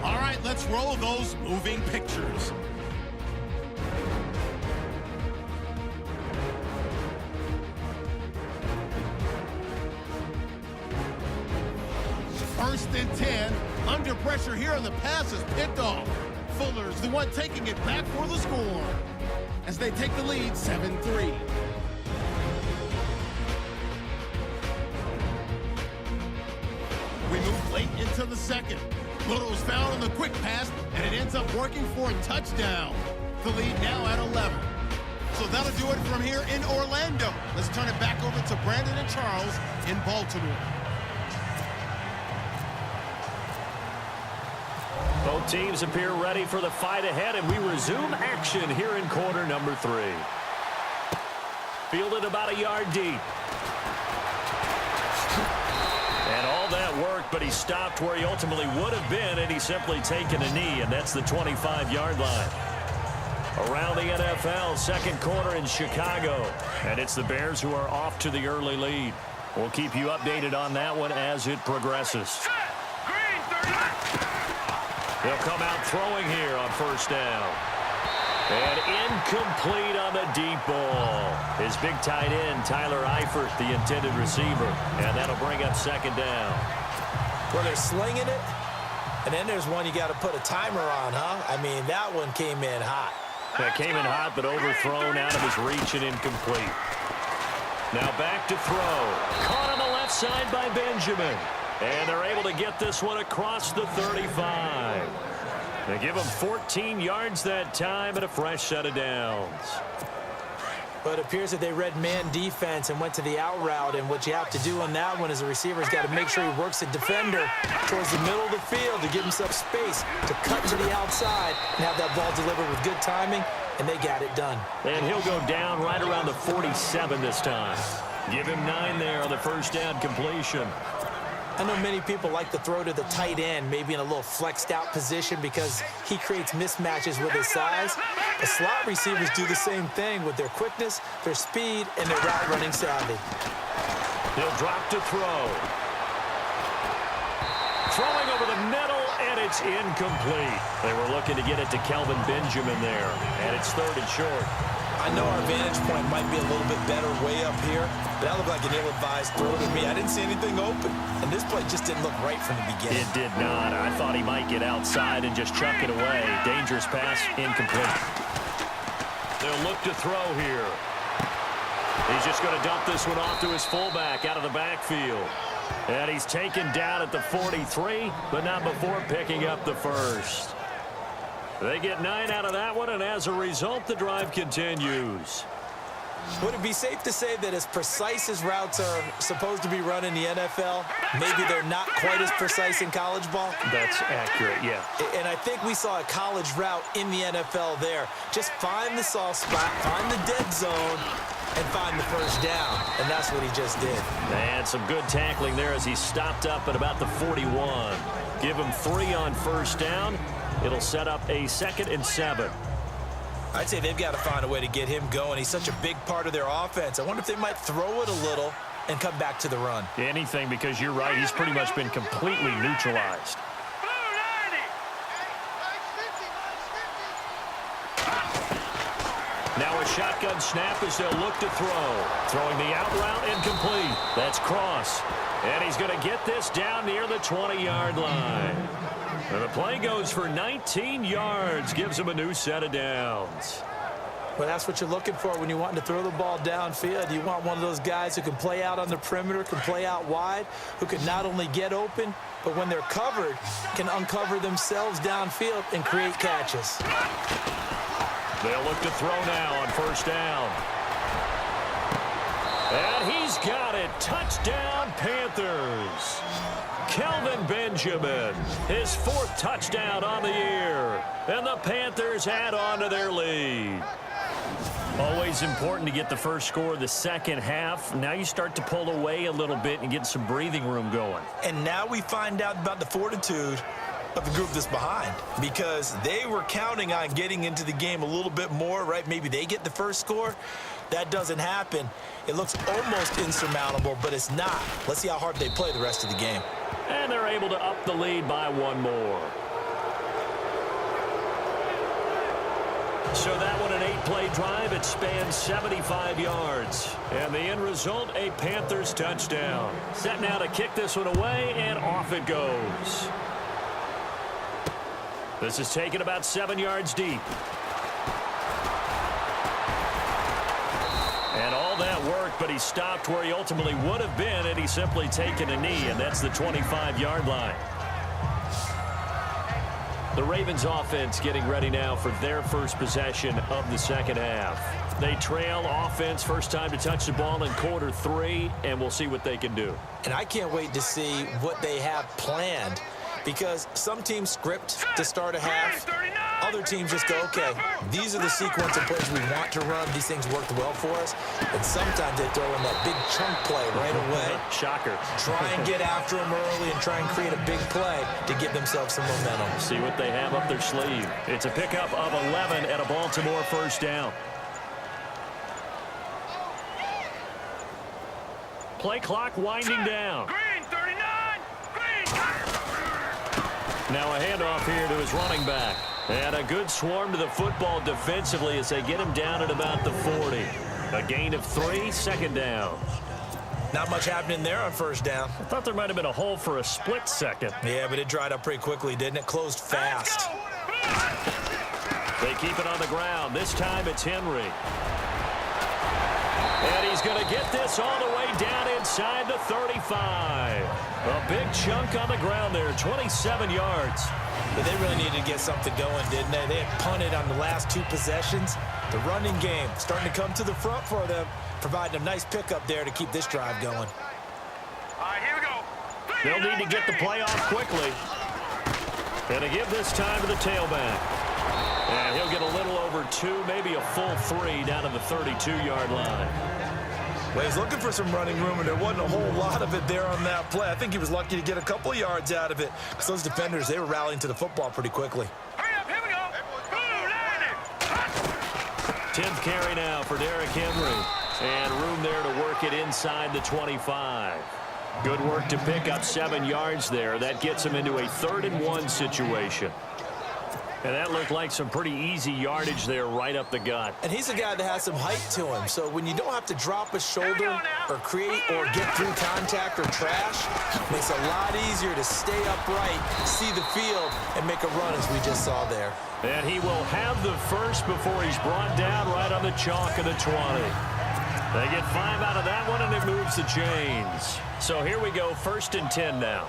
All right, let's roll those moving pictures. First and 10. Under pressure here, and the pass is picked off. Fuller's the one taking it back for the score as they take the lead 7-3. We move late into the second. Little's found on the quick pass, and it ends up working for a touchdown. The lead now at 11. So that'll do it from here in Orlando. Let's turn it back over to Brandon and Charles in Baltimore. Both teams appear ready for the fight ahead, and we resume action here in quarter number 3. Fielded about a yard deep. And all that worked, but he stopped where he ultimately would have been, and he's simply taken a knee, and that's the 25-yard line. Around the NFL, second quarter in Chicago, and it's the Bears who are off to the early lead. We'll keep you updated on that one as it progresses. They'll come out throwing here on first down. And incomplete on the deep ball. His big tight end, Tyler Eifert, the intended receiver. And that'll bring up second down. Well, they're slinging it, and then there's one you got to put a timer on, huh? I mean, that one came in hot. That came in hot, but overthrown out of his reach and incomplete. Now back to throw. Caught on the left side by Benjamin. And they're able to get this one across the 35. They give him 14 yards that time and a fresh set of downs. But it appears that they read man defense and went to the out route. And what you have to do on that one is the receiver's got to make sure he works the defender towards the middle of the field to give himself space to cut to the outside and have that ball delivered with good timing. And they got it done. And he'll go down right around the 47 this time. Give him 9 there on the first down completion. I know many people like to throw to the tight end, maybe in a little flexed out position because he creates mismatches with his size. The slot receivers do the same thing with their quickness, their speed, and their route running savvy. He'll drop to throw. Throwing over the middle, and it's incomplete. They were looking to get it to Kelvin Benjamin there, and it's third and short. I know our vantage point might be a little bit better way up here, but that looked like an ill-advised throw to me. I didn't see anything open, and this play just didn't look right from the beginning. It did not. I thought he might get outside and just chuck it away. Dangerous pass, incomplete. They'll look to throw here. He's just going to dump this one off to his fullback out of the backfield. And he's taken down at the 43, but not before picking up the first. They get 9 out of that one, and as a result, the drive continues. Would it be safe to say that as precise as routes are supposed to be run in the NFL, maybe they're not quite as precise in college ball? That's accurate, yeah. And I think we saw a college route in the NFL there. Just find the soft spot, find the dead zone, and find the first down. And that's what he just did. And some good tackling there as he stopped up at about the 41. Give him 3 on first down. It'll set up a 2nd and 7. I'd say they've got to find a way to get him going. He's such a big part of their offense. I wonder if they might throw it a little and come back to the run. Anything, because you're right. He's pretty much been completely neutralized. Now a shotgun snap as they'll look to throw. Throwing the out route incomplete. That's Cross. And he's going to get this down near the 20-yard line. And the play goes for 19 yards. Gives him a new set of downs. Well, that's what you're looking for when you want to throw the ball downfield. You want one of those guys who can play out on the perimeter, can play out wide, who can not only get open, but when they're covered, can uncover themselves downfield and create catches. They'll look to throw now on first down. And he's got it. Touchdown, Panthers. Kelvin Benjamin, his 4th touchdown on the year. And the Panthers add on to their lead. Always important to get the first score of the second half. Now you start to pull away a little bit and get some breathing room going. And now we find out about the fortitude of the group that's behind, because they were counting on getting into the game a little bit more, right? Maybe they get the first score. That doesn't happen. It looks almost insurmountable, but it's not. Let's see how hard they play the rest of the game. And they're able to up the lead by 1 more. So that one, an 8-play drive. It spans 75 yards. And the end result, a Panthers touchdown. Set now to kick this one away, and off it goes. This is taken about 7 yards deep. And all that work, but he stopped where he ultimately would have been had he simply taken a knee, and that's the 25-yard line. The Ravens offense getting ready now for their first possession of the second half. They trail offense, first time to touch the ball in quarter 3, and we'll see what they can do. And I can't wait to see what they have planned, because some teams script to start a half. Other teams just go, okay, these are the sequence of plays we want to run. These things worked well for us. And sometimes they throw in that big chunk play right away. Shocker. Try and get after them early and try and create a big play to give themselves some momentum. See what they have up their sleeve. It's a pickup of 11 at a Baltimore first down. Play clock winding down. Green 39. Green. Now a handoff here to his running back. And a good swarm to the football defensively as they get him down at about the 40. A gain of 3, second down. Not much happening there on first down. I thought there might have been a hole for a split second. Yeah, but it dried up pretty quickly, didn't it? Closed fast. They keep it on the ground. This time it's Henry. And he's going to get this all the way down inside the 35. A big chunk on the ground there, 27 yards. But they really needed to get something going, didn't they? They had punted on the last 2 possessions. The running game starting to come to the front for them, providing a nice pickup there to keep this drive going. All right, here we go. They'll need to get the play off quickly. And to give this time to the tailback. And he'll get a little over 2, maybe a full 3 down to the 32-yard line. Well, he's looking for some running room, and there wasn't a whole lot of it there on that play. I think he was lucky to get a couple yards out of it, because those defenders, they were rallying to the football pretty quickly. Hurry up, here we go. Blue, landing. 10th carry now for Derrick Henry. And room there to work it inside the 25. Good work to pick up 7 yards there. That gets him into a 3rd and 1 situation. And that looked like some pretty easy yardage there right up the gut. And he's a guy that has some height to him, so when you don't have to drop a shoulder or create or get through contact or trash, it makes it a lot easier to stay upright, see the field, and make a run as we just saw there. And he will have the first before he's brought down right on the chalk of the 20. They get 5 out of that one, and it moves the chains. So here we go, 1st and 10 now.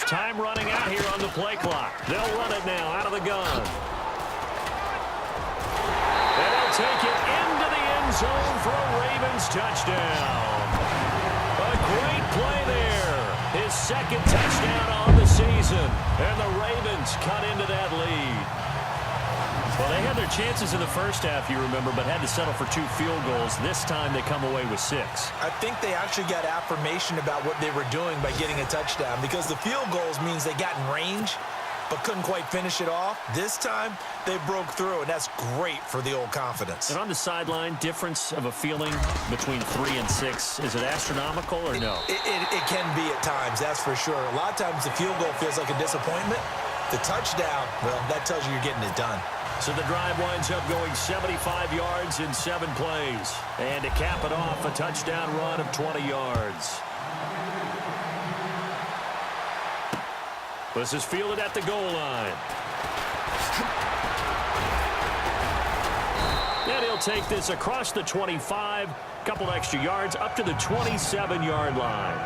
Time running out here on the play clock. They'll run it now out of the gun. And they'll take it into the end zone for a Ravens touchdown. A great play there. His 2nd touchdown on the season. And the Ravens cut into that lead. Well, they had their chances in the first half, you remember, but had to settle for 2 field goals. This time they come away with 6. I think they actually got affirmation about what they were doing by getting a touchdown, because the field goals means they got in range but couldn't quite finish it off. This time they broke through, and that's great for the old confidence. And on the sideline, difference of a feeling between 3 and 6, is it astronomical or no? It can be at times, that's for sure. A lot of times the field goal feels like a disappointment. The touchdown, well, that tells you you're getting it done. So the drive winds up going 75 yards in 7 plays. And to cap it off, a touchdown run of 20 yards. This is fielded at the goal line. And he'll take this across the 25, couple extra yards, up to the 27-yard line.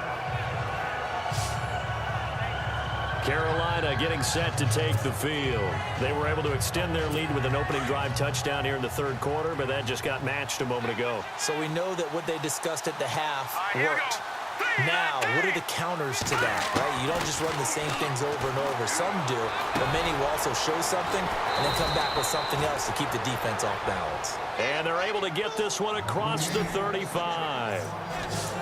Carolina getting set to take the field. They were able to extend their lead with an opening drive touchdown here in the 3rd quarter, but that just got matched a moment ago. So we know that what they discussed at the half worked. Now, what are the counters to that, right? You don't just run the same things over and over. Some do, but many will also show something and then come back with something else to keep the defense off balance. And they're able to get this one across the 35.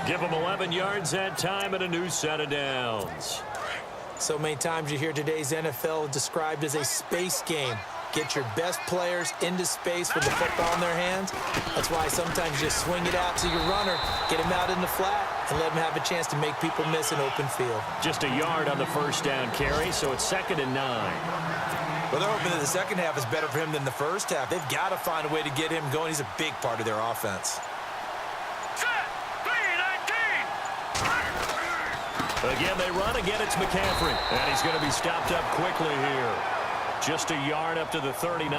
Give them 11 yards that time and a new set of downs. So many times you hear today's NFL described as a space game. Get your best players into space with the football in their hands. That's why sometimes you just swing it out to your runner, get him out in the flat, and let him have a chance to make people miss an open field. Just a yard on the 1st down carry, so it's 2nd and 9. Well, they're hoping that the second half is better for him than the first half. They've got to find a way to get him going. He's a big part of their offense. Again, they run. Again, it's McCaffrey. And he's going to be stopped up quickly here. Just a yard up to the 39.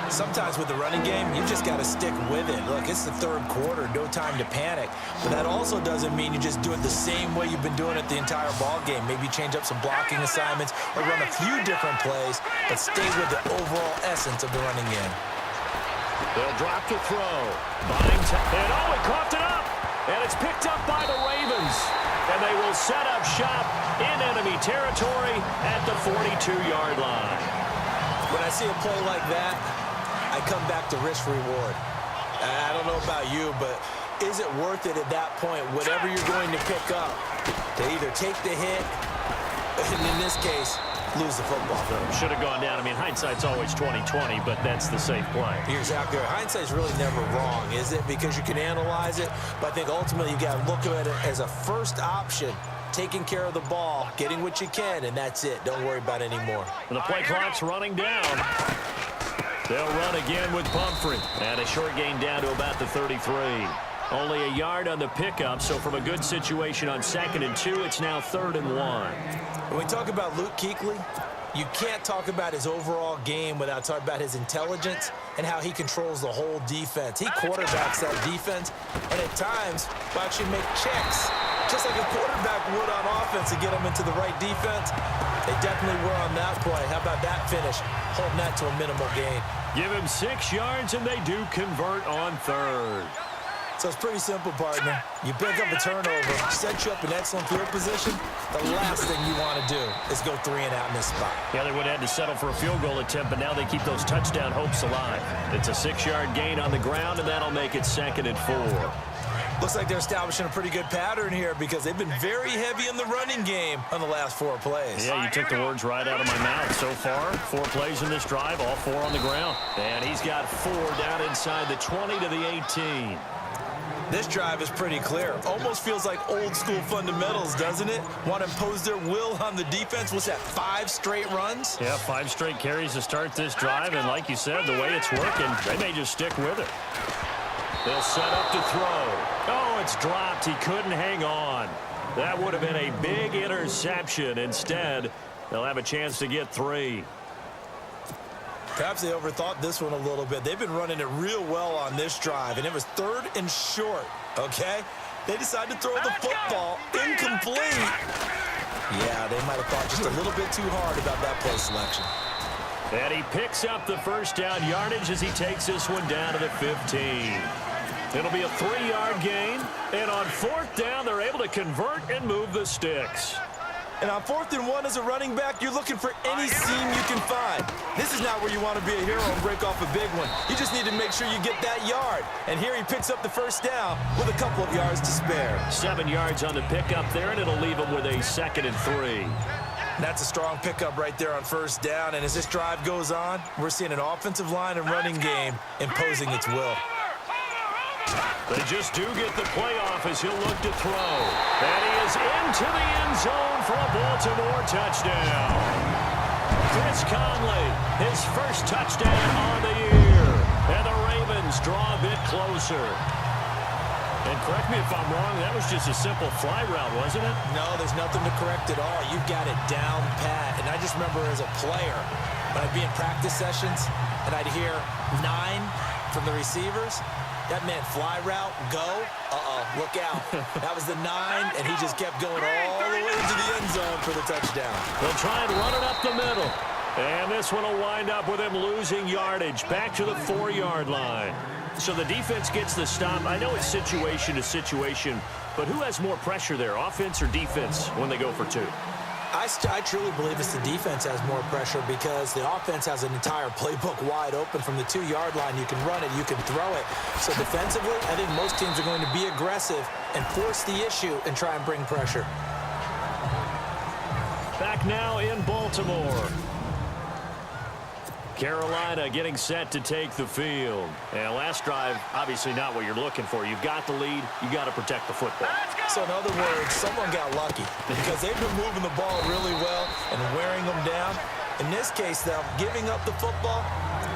Sometimes with the running game, you just got to stick with it. Look, it's the 3rd quarter, no time to panic. But that also doesn't mean you just do it the same way you've been doing it the entire ball game. Maybe change up some blocking assignments or run a few different plays, but stay with the overall essence of the running game. They'll drop to throw. Buying time. And he coughed it up. And it's picked up by the Ravens. And they will set up shop in enemy territory at the 42-yard line. When I see a play like that, I come back to risk-reward. I don't know about you, but is it worth it at that point, whatever you're going to pick up, to either take the hit, and in this case, lose the football? Should have gone down. I mean, hindsight's always 20/20, but that's the safe play. You're exactly right. Hindsight's really never wrong, is it? Because you can analyze it, but I think ultimately you got to look at it as a first option, taking care of the ball, getting what you can, and that's it. Don't worry about it anymore. And the play clock's running down. They'll run again with Pumphrey. And a short gain down to about the 33. Only a yard on the pickup, so from a good situation on 2nd and 2, it's now 3rd and 1. When we talk about Luke Kuechly, you can't talk about his overall game without talking about his intelligence and how he controls the whole defense. He quarterbacks that defense, and at times will actually make checks, just like a quarterback would on offense to get them into the right defense. They definitely were on that play. How about that finish? Holding that to a minimal gain. Give him 6 yards, and they do convert on 3rd. So it's pretty simple, partner. You pick up a turnover, set you up in excellent field position. The last thing you want to do is go 3 and out in this spot. Yeah, they would have had to settle for a field goal attempt, but now they keep those touchdown hopes alive. It's a 6-yard gain on the ground, and that'll make it 2nd and 4. Looks like they're establishing a pretty good pattern here because they've been very heavy in the running game on the last 4 plays. Yeah, you took the words right out of my mouth. So far, 4 plays in this drive, all 4 on the ground. And he's got 4 down inside the 20 to the 18. This drive is pretty clear. Almost feels like old school fundamentals, doesn't it? Want to impose their will on the defense. What's that, 5 straight runs? Yeah, 5 straight carries to start this drive. And like you said, the way it's working, they may just stick with it. They'll set up to throw. Oh, it's dropped. He couldn't hang on. That would have been a big interception. Instead, they'll have a chance to get 3. Perhaps they overthought this one a little bit. They've been running it real well on this drive, and it was 3rd and short, okay? They decided to throw the football incomplete. Yeah, they might have thought just a little bit too hard about that play selection. And he picks up the first down yardage as he takes this one down to the 15. It'll be a 3-yard gain, and on 4th down, they're able to convert and move the sticks. And on 4th and 1 as a running back, you're looking for any seam you can find. This is not where you want to be a hero and break off a big one. You just need to make sure you get that yard. And here he picks up the first down with a couple of yards to spare. 7 yards on the pickup there, and it'll leave him with a 2nd and 3. That's a strong pickup right there on 1st down. And as this drive goes on, we're seeing an offensive line and running game imposing its will. They just do get the playoff as he'll look to throw. And he is into the end zone for a Baltimore touchdown. Chris Conley, his first touchdown on the year. And the Ravens draw a bit closer. And correct me if I'm wrong, that was just a simple fly route, wasn't it? No, there's nothing to correct at all. You've got it down pat. And I just remember as a player, when I'd be in practice sessions, and I'd hear 9 from the receivers, that meant fly route, go, look out. That was the 9, and he just kept going all the way into the end zone for the touchdown. They'll try and run it up the middle. And this one will wind up with him losing yardage back to the 4-yard line. So the defense gets the stop. I know it's situation to situation, but who has more pressure there, offense or defense, when they go for 2? I truly believe it's the defense has more pressure because the offense has an entire playbook wide open from the 2-yard line. You can run it, you can throw it. So defensively, I think most teams are going to be aggressive and force the issue and try and bring pressure. Back now in Baltimore. Carolina getting set to take the field. And last drive, obviously not what you're looking for. You've got the lead. You got to protect the football. So in other words, someone got lucky because they've been moving the ball really well and wearing them down. In this case, though, giving up the football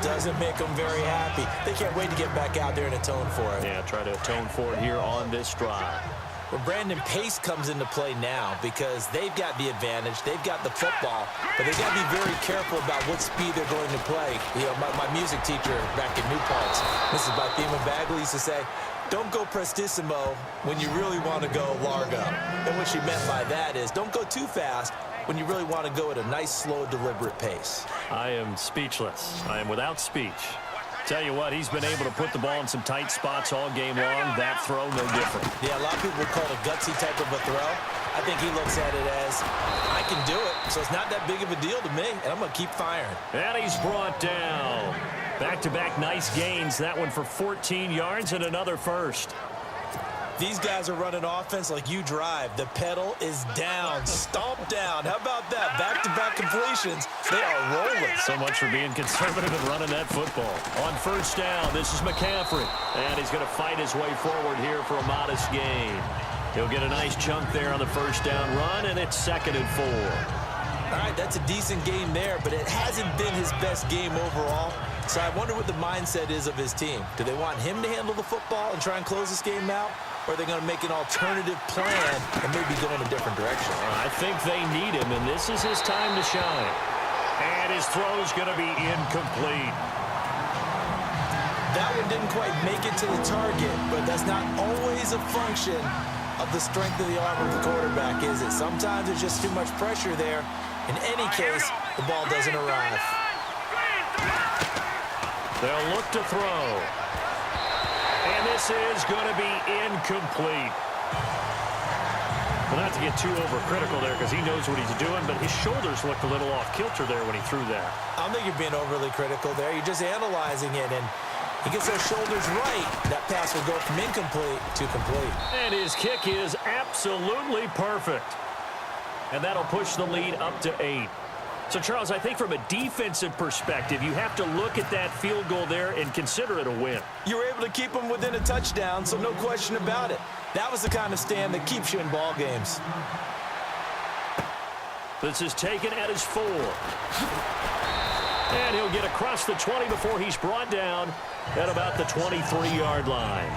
doesn't make them very happy. They can't wait to get back out there and atone for it. Yeah, try to atone for it here on this drive. Well, Brandon, pace comes into play now because they've got the advantage. They've got the football, but they've got to be very careful about what speed they're going to play. You know, my music teacher back in New Paltz, Mrs. Bathema Bagley, used to say, don't go prestissimo when you really want to go largo. And what she meant by that is don't go too fast when you really want to go at a nice, slow, deliberate pace. I am speechless. I am without speech. Tell you what, he's been able to put the ball in some tight spots all game long. That throw, no different. Yeah, a lot of people would call it a gutsy type of a throw. I think he looks at it as, I can do it, so it's not that big of a deal to me, and I'm going to keep firing. And he's brought down. Back-to-back nice gains. That one for 14 yards and another first. These guys are running offense like you drive. The pedal is down, stomped down. How about that? Back-to-back completions. They are rolling. So much for being conservative and running that football. On 1st down, this is McCaffrey. And he's going to fight his way forward here for a modest gain. He'll get a nice chunk there on the 1st down run, and it's 2nd and 4. All right, that's a decent game there, but it hasn't been his best game overall. So I wonder what the mindset is of his team. Do they want him to handle the football and try and close this game out? Or are they going to make an alternative plan and maybe go in a different direction? I think they need him, and this is his time to shine. And his throw's going to be incomplete. That one didn't quite make it to the target, but that's not always a function of the strength of the arm of the quarterback, is it? Sometimes there's just too much pressure there. In any case, the ball doesn't arrive. They'll look to throw. And this is going to be incomplete. Well, not to get too overcritical there because he knows what he's doing, but his shoulders looked a little off kilter there when he threw that. I don't think you're being overly critical there. You're just analyzing it, and he gets those shoulders right. That pass will go from incomplete to complete. And his kick is absolutely perfect. And that'll push the lead up to 8. So, Charles, I think from a defensive perspective, you have to look at that field goal there and consider it a win. You were able to keep them within a touchdown, so no question about it. That was the kind of stand that keeps you in ball games. This is taken at his 4. And he'll get across the 20 before he's brought down at about the 23-yard line.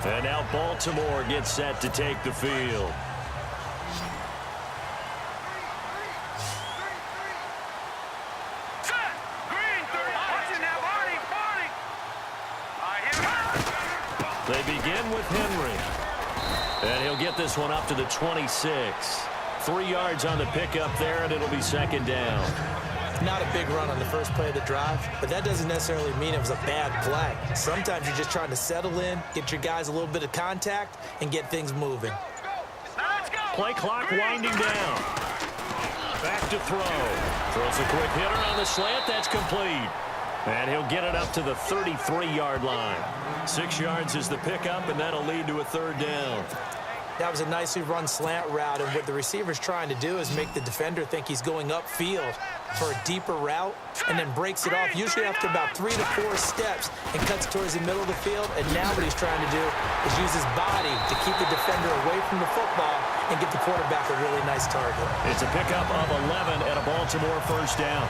And now Baltimore gets set to take the field. begin with Henry. And he'll get this one up to the 26. 3 yards on the pickup there, and it'll be second down. Not a big run on the first play of the drive, but that doesn't necessarily mean it was a bad play. Sometimes you're just trying to settle in, get your guys a little bit of contact, and get things moving. Play clock winding down. Back to throw. Throws a quick hitter on the slant. That's complete. And he'll get it up to the 33-yard line. 6 yards is the pickup, and that'll lead to a third down. That was a nicely run slant route, and what the receiver's trying to do is make the defender think he's going upfield for a deeper route and then breaks it off, usually after about 3 to 4 steps, and cuts towards the middle of the field. And now what he's trying to do is use his body to keep the defender away from the football and get the quarterback a really nice target. It's a pickup of 11 and a Baltimore first down.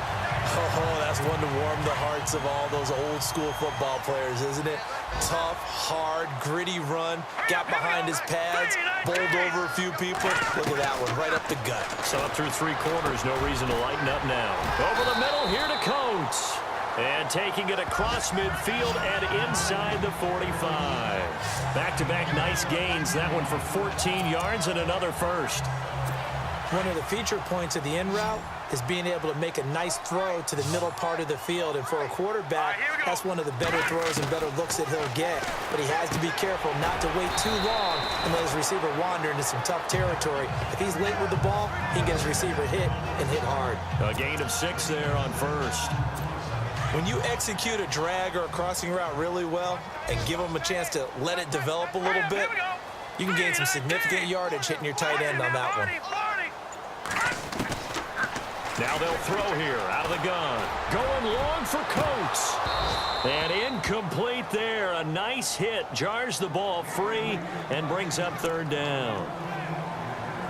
Oh, that's one to warm the hearts of all those old-school football players, isn't it? Tough, hard, gritty run, got behind his pads, bowled over a few people. Look at that one, right up the gut. So up through 3 quarters, no reason to lighten up now. Over the middle, here to Coates. And taking it across midfield and inside the 45. Back-to-back nice gains. That one for 14 yards and another first. One of the feature points of the in route is being able to make a nice throw to the middle part of the field. And for a quarterback, that's one of the better throws and better looks that he'll get. But he has to be careful not to wait too long and let his receiver wander into some tough territory. If he's late with the ball, he can get his receiver hit and hit hard. A gain of 6 there on first. When you execute a drag or a crossing route really well and give them a chance to let it develop a little bit, you can gain some significant yardage hitting your tight end on that one. Now they'll throw here out of the gun. Going long for Coates. And incomplete there. A nice hit. Jars the ball free and brings up third down.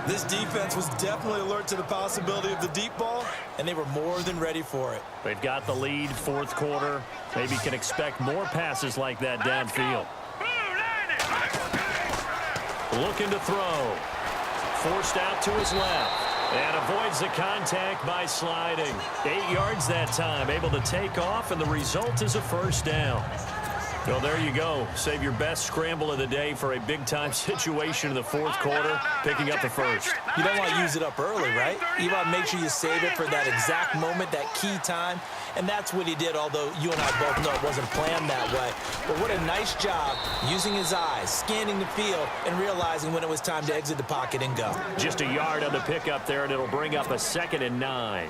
This defense was definitely alert to the possibility of the deep ball, and they were more than ready for it. They've got the lead, fourth quarter. Maybe can expect more passes like that downfield. Looking to throw. Forced out to his left. And avoids the contact by sliding. 8 yards that time. Able to take off, and the result is a first down. Well, there you go. Save your best scramble of the day for a big-time situation in the fourth quarter, picking up the first. You don't want to use it up early, right? You want to make sure you save it for that exact moment, that key time. And that's what he did, although you and I both know it wasn't planned that way. But what a nice job using his eyes, scanning the field, and realizing when it was time to exit the pocket and go. Just a yard on the pickup there, and it'll bring up a 2nd and 9.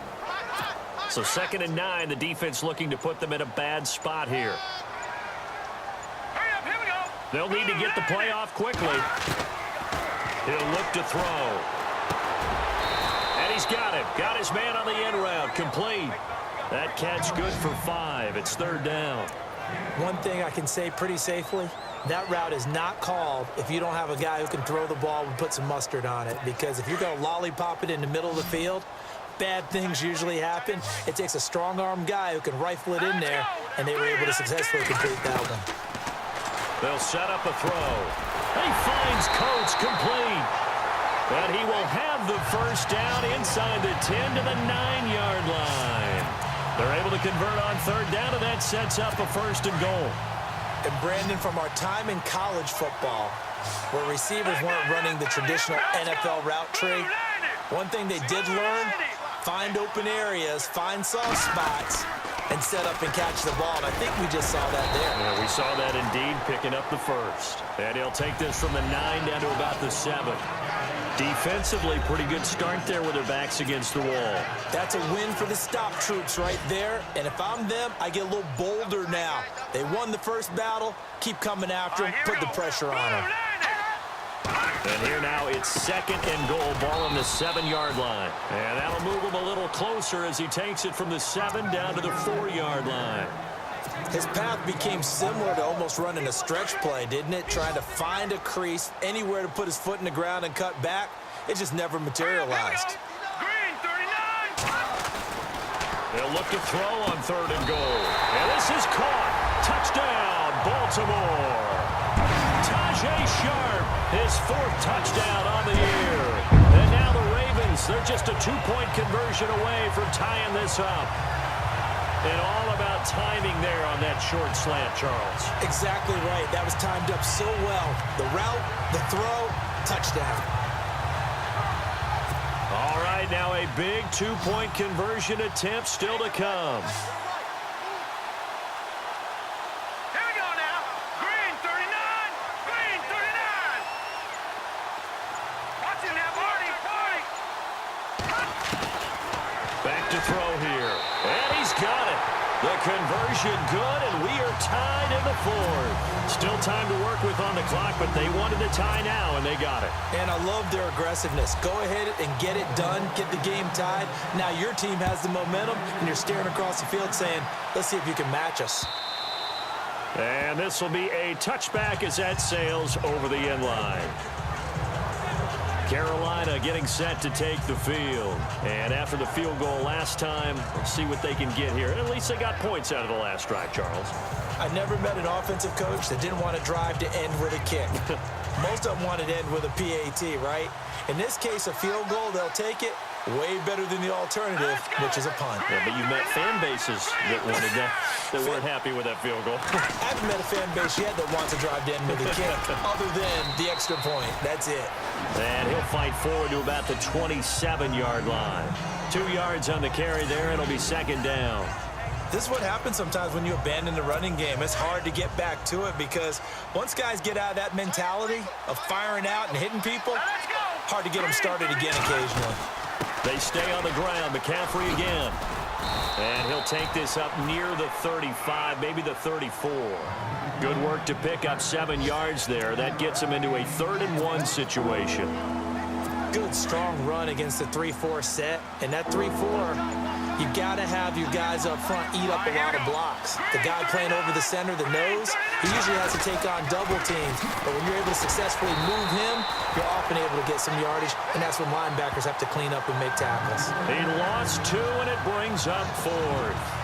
So 2nd and 9, the defense looking to put them in a bad spot here. They'll need to get the play off quickly. He'll look to throw. And he's got it. Got his man on the end route. Complete. That catch good for 5. It's third down. One thing I can say pretty safely, that route is not called if you don't have a guy who can throw the ball and put some mustard on it. Because if you're going to lollipop it in the middle of the field, bad things usually happen. It takes a strong-arm guy who can rifle it in there, and they were able to successfully complete that one. They'll set up a throw. He finds Coates complete. But he will have the first down inside the 10 to the 9-yard line. They're able to convert on third down, and that sets up a 1st and goal. And Brandon, from our time in college football, where receivers weren't running the traditional NFL route tree, one thing they did learn, find open areas, find soft spots, and set up and catch the ball. And I think we just saw that there. Yeah, we saw that indeed, picking up the first. And he'll take this from the 9 down to about the 7. Defensively, pretty good start there with their backs against the wall. That's a win for the stop troops right there. And if I'm them, I get a little bolder now. They won the first battle. Keep coming after them. Put the pressure on them. And here now it's 2nd and goal. Ball on the 7-yard line. And that'll move him a little closer as he takes it from the 7 down to the 4-yard line. His path became similar to almost running a stretch play, didn't it? Trying to find a crease, anywhere to put his foot in the ground and cut back. It just never materialized. Green 39. They'll look to throw on 3rd and goal. And this is caught. Touchdown, Baltimore. Tajay Sharp, his 4th touchdown on the year. And now the Ravens, they're just a 2-point conversion away from tying this up. And all about timing there on that short slant, Charles. Exactly right. That was timed up so well. The route, the throw, touchdown. All right, now a big two-point conversion attempt still to come. Here we go now. Green 39. Green 39. Watching that party. Back to throw here. And he's got it. The conversion good, and we are tied in the fourth. Still time to work with on the clock, but they wanted the tie now, and they got it. And I love their aggressiveness. Go ahead and get it done. Get the game tied. Now your team has the momentum, and you're staring across the field saying, let's see if you can match us. And this will be a touchback as that sails over the end line. Carolina getting set to take the field. And after the field goal last time, we'll see what they can get here. At least they got points out of the last drive, Charles. I never met an offensive coach that didn't want to drive to end with a kick. Most of them wanted to end with a PAT, right? In this case, a field goal, they'll take it. Way better than the alternative, which is a punt. Yeah, but you met fan bases that wanted that weren't happy with that field goal. I haven't met a fan base yet that wants to drive to end with a kick, other than the extra point. That's it. And he'll fight forward to about the 27-yard line. 2 yards on the carry there. It'll be second down. This is what happens sometimes when you abandon the running game. It's hard to get back to it because once guys get out of that mentality of firing out and hitting people, hard to get them started again occasionally. They stay on the ground. McCaffrey again. And he'll take this up near the 35, maybe the 34. Good work to pick up 7 yards there. That gets him into a 3rd-and-1 situation. Good, strong run against the 3-4 set. And that 3-4, you got to have your guys up front eat up a lot of blocks. The guy playing over the center, the nose, he usually has to take on double teams. But when you're able to successfully move him, you're often able to get some yardage, and that's when linebackers have to clean up and make tackles. He lost 2, and it brings up 4th.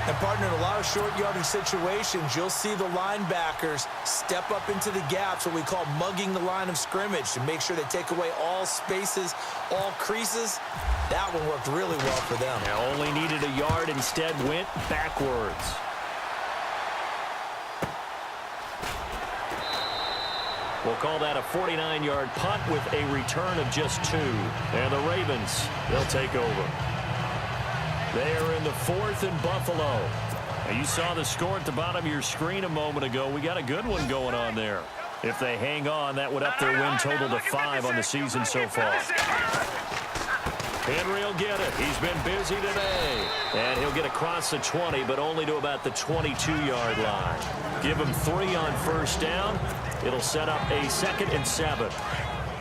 And, partner, in a lot of short yardage situations, you'll see the linebackers step up into the gaps, what we call mugging the line of scrimmage, to make sure they take away all spaces, all creases. That one worked really well for them. Now only needed a yard, instead went backwards. We'll call that a 49-yard punt with a return of just 2. And the Ravens, they'll take over. They are in the 4th in Buffalo. Now you saw the score at the bottom of your screen a moment ago. We got a good one going on there. If they hang on, that would up their win total to 5 on the season so far. Henry will get it. He's been busy today. And he'll get across the 20, but only to about the 22-yard line. Give him 3 on first down. It'll set up a 2nd and 7.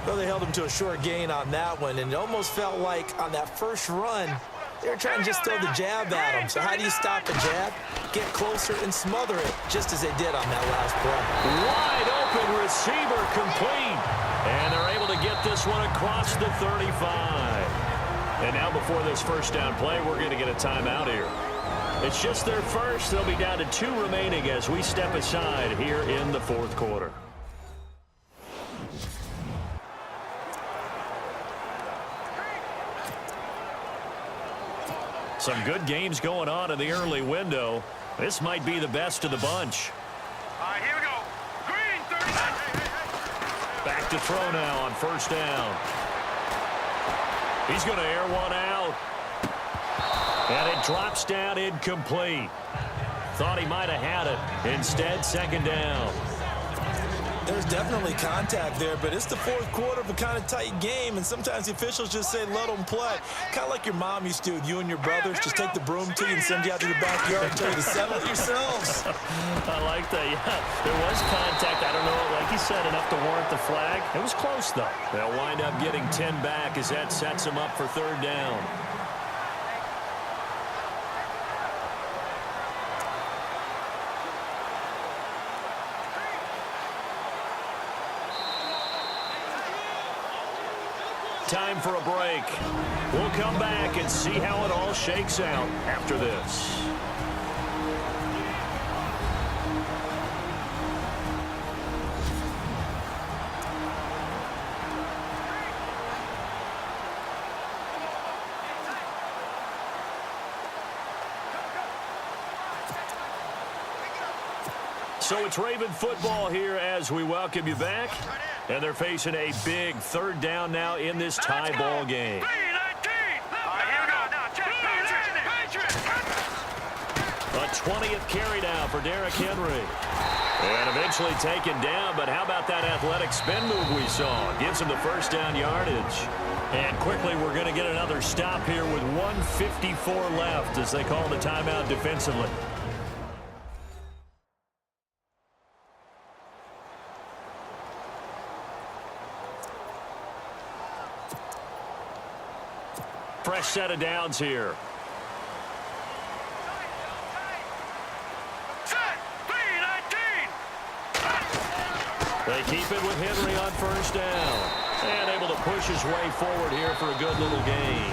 Well, they held him to a short gain on that one, and it almost felt like on that first run, they were trying to just throw the jab at him. So how do you stop a jab? Get closer and smother it, just as they did on that last play. Wide open receiver complete. And they're able to get this one across the 35. And now before this first down play, we're going to get a timeout here. It's just their first. They'll be down to 2 remaining as we step aside here in the 4th quarter. Some good games going on in the early window. This might be the best of the bunch. All right, here we go. Green 39. Back to throw now on first down. He's going to air one out. And it drops down incomplete. Thought he might have had it. Instead, second down. There's definitely contact there, but it's the 4th quarter of a kind of tight game, and sometimes the officials just say, let them play. Kind of like your mom used to with you and your brothers. Just take the broom to you and send you out to the backyard and tell you to settle it yourselves. I like that, yeah. There was contact. I don't know, like you said, enough to warrant the flag. It was close, though. They'll wind up getting 10 back as that sets them up for 3rd down. Time for a break. We'll come back and see how it all shakes out after this. So it's Raven football here as we welcome you back. And they're facing a big third down now in this tie ball game. A 20th carry now for Derrick Henry. And eventually taken down, but how about that athletic spin move we saw? Gives him the first down yardage. And quickly we're going to get another stop here with 1:54 left as they call the timeout defensively. Fresh set of downs here. They keep it with Henry on first down. And able to push his way forward here for a good little gain.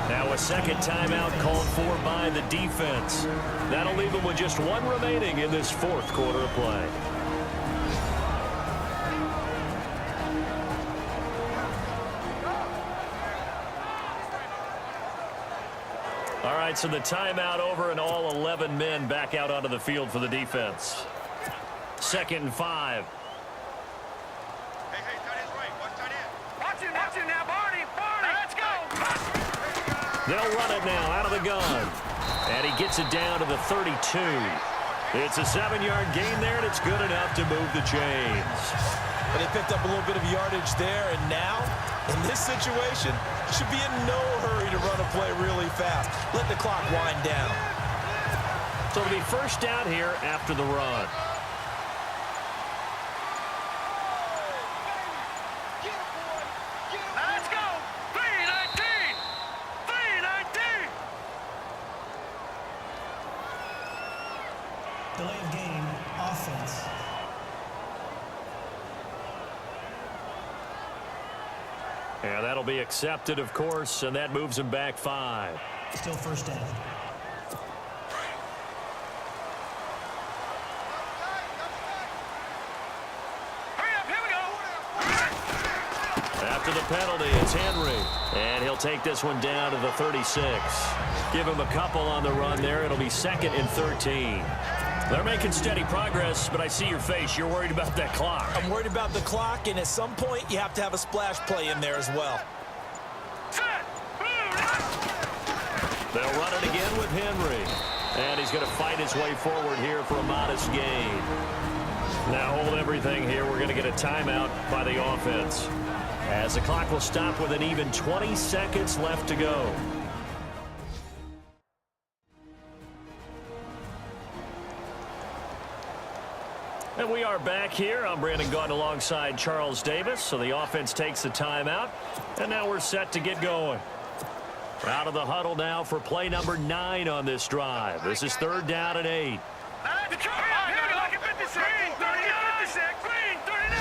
Now a second timeout called for by the defense. That'll leave them with just one remaining in this fourth quarter of play. All right, so the timeout over and all 11 men back out onto the field for the defense. 2nd and 5. Hey, tight end's right. Watch tight end. Watch him now, Barney. Let's go. They'll run it now out of the gun. And he gets it down to the 32. It's a 7-yard gain there, and it's good enough to move the chains. But they picked up a little bit of yardage there, and now, in this situation, should be in no hurry to run a play really fast. Let the clock wind down. So it'll be first down here after the run. Let's go. 3:19. 3:19. Delay of game, offense. And that'll be accepted, of course, and that moves him back 5. Still first down. Hurry up, here we go. After the penalty, it's Henry. And he'll take this one down to the 36. Give him a couple on the run there. It'll be 2nd and 13. They're making steady progress, but I see your face. You're worried about that clock. I'm worried about the clock, and at some point, you have to have a splash play in there as well. Set. They'll run it again with Henry. And he's going to fight his way forward here for a modest gain. Now hold everything here. We're going to get a timeout by the offense, as the clock will stop with an even 20 seconds left to go. And we are back here. I'm Brandon Gaunt alongside Charles Davis. So the offense takes the timeout. And now we're set to get going. Out of the huddle now for play number 9 on this drive. This is 3rd down and 8. Let's go. Here we go. Look at 56. Green 39. 56. Green 39.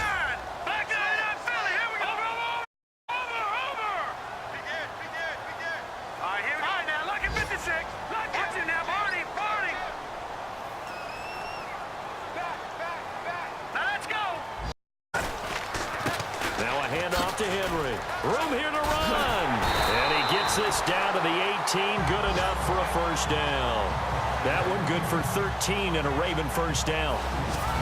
Back 39. Philly. Here we go. Over. We did. All right, here we go. All right, now look at 56. Watch him now, Barney. Now let's go. Now a handoff to Henry. Room here to run. And he gets this down to the 18. Good enough for a first down. That one good for 13 and a Raven first down.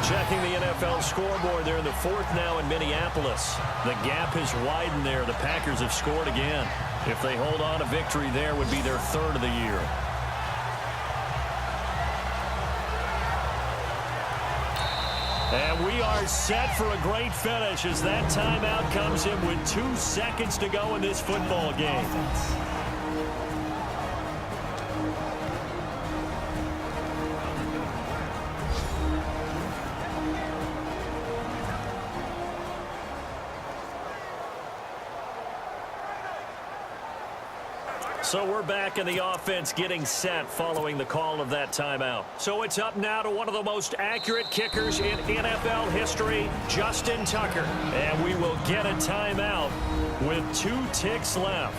Checking the NFL scoreboard, they're in the 4th now in Minneapolis. The gap has widened there. The Packers have scored again. If they hold on, a victory there would be their 3rd of the year. And we are set for a great finish as that timeout comes in with 2 seconds to go in this football game. Offense. So we're back in the offense getting set following the call of that timeout. So it's up now to one of the most accurate kickers in NFL history, Justin Tucker. And we will get a timeout with 2 ticks left.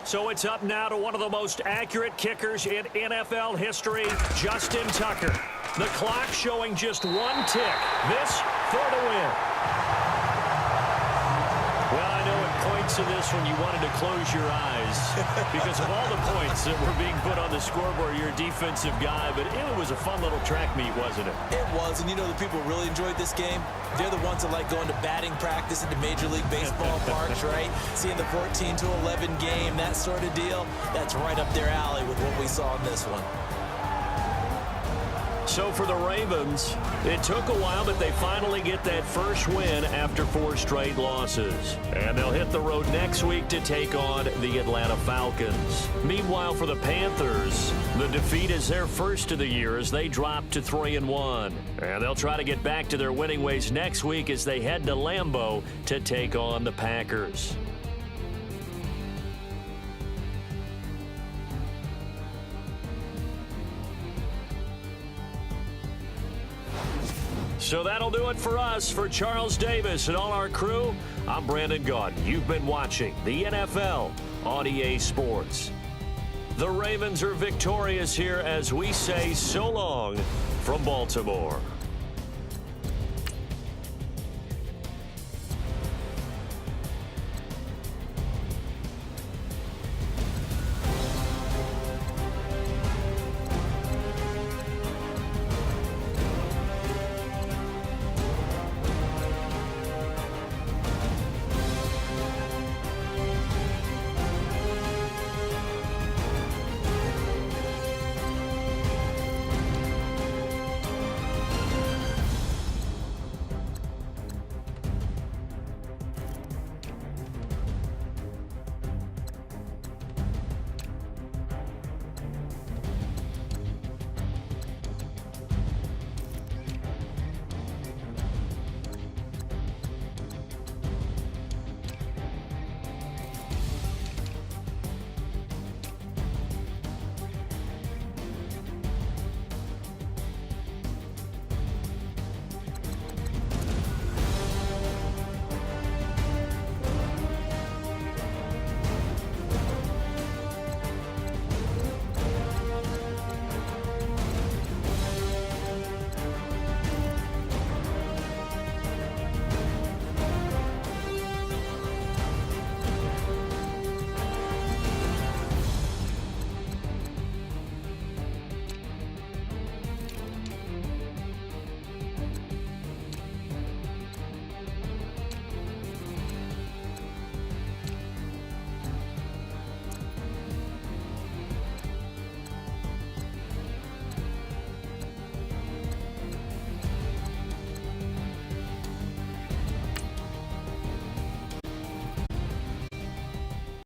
So it's up now to one of the most accurate kickers in NFL history, Justin Tucker. The clock showing just 1 tick. This for the win. Well, I know at points in this when you wanted to close your eyes because of all the points that were being put on the scoreboard. You're a defensive guy, but it was a fun little track meet, wasn't it? It was, and you know the people who really enjoyed this game? They're the ones that like going to batting practice at the Major League Baseball parks, right? Seeing the 14-11 game, that sort of deal. That's right up their alley with what we saw in this one. So for the Ravens, it took a while, but they finally get that first win after 4 straight losses. And they'll hit the road next week to take on the Atlanta Falcons. Meanwhile, for the Panthers, the defeat is their first of the year as they drop to 3-1. And they'll try to get back to their winning ways next week as they head to Lambeau to take on the Packers. So that'll do it for us. For Charles Davis and all our crew, I'm Brandon Gaudin. You've been watching the NFL on EA Sports. The Ravens are victorious here as we say so long from Baltimore.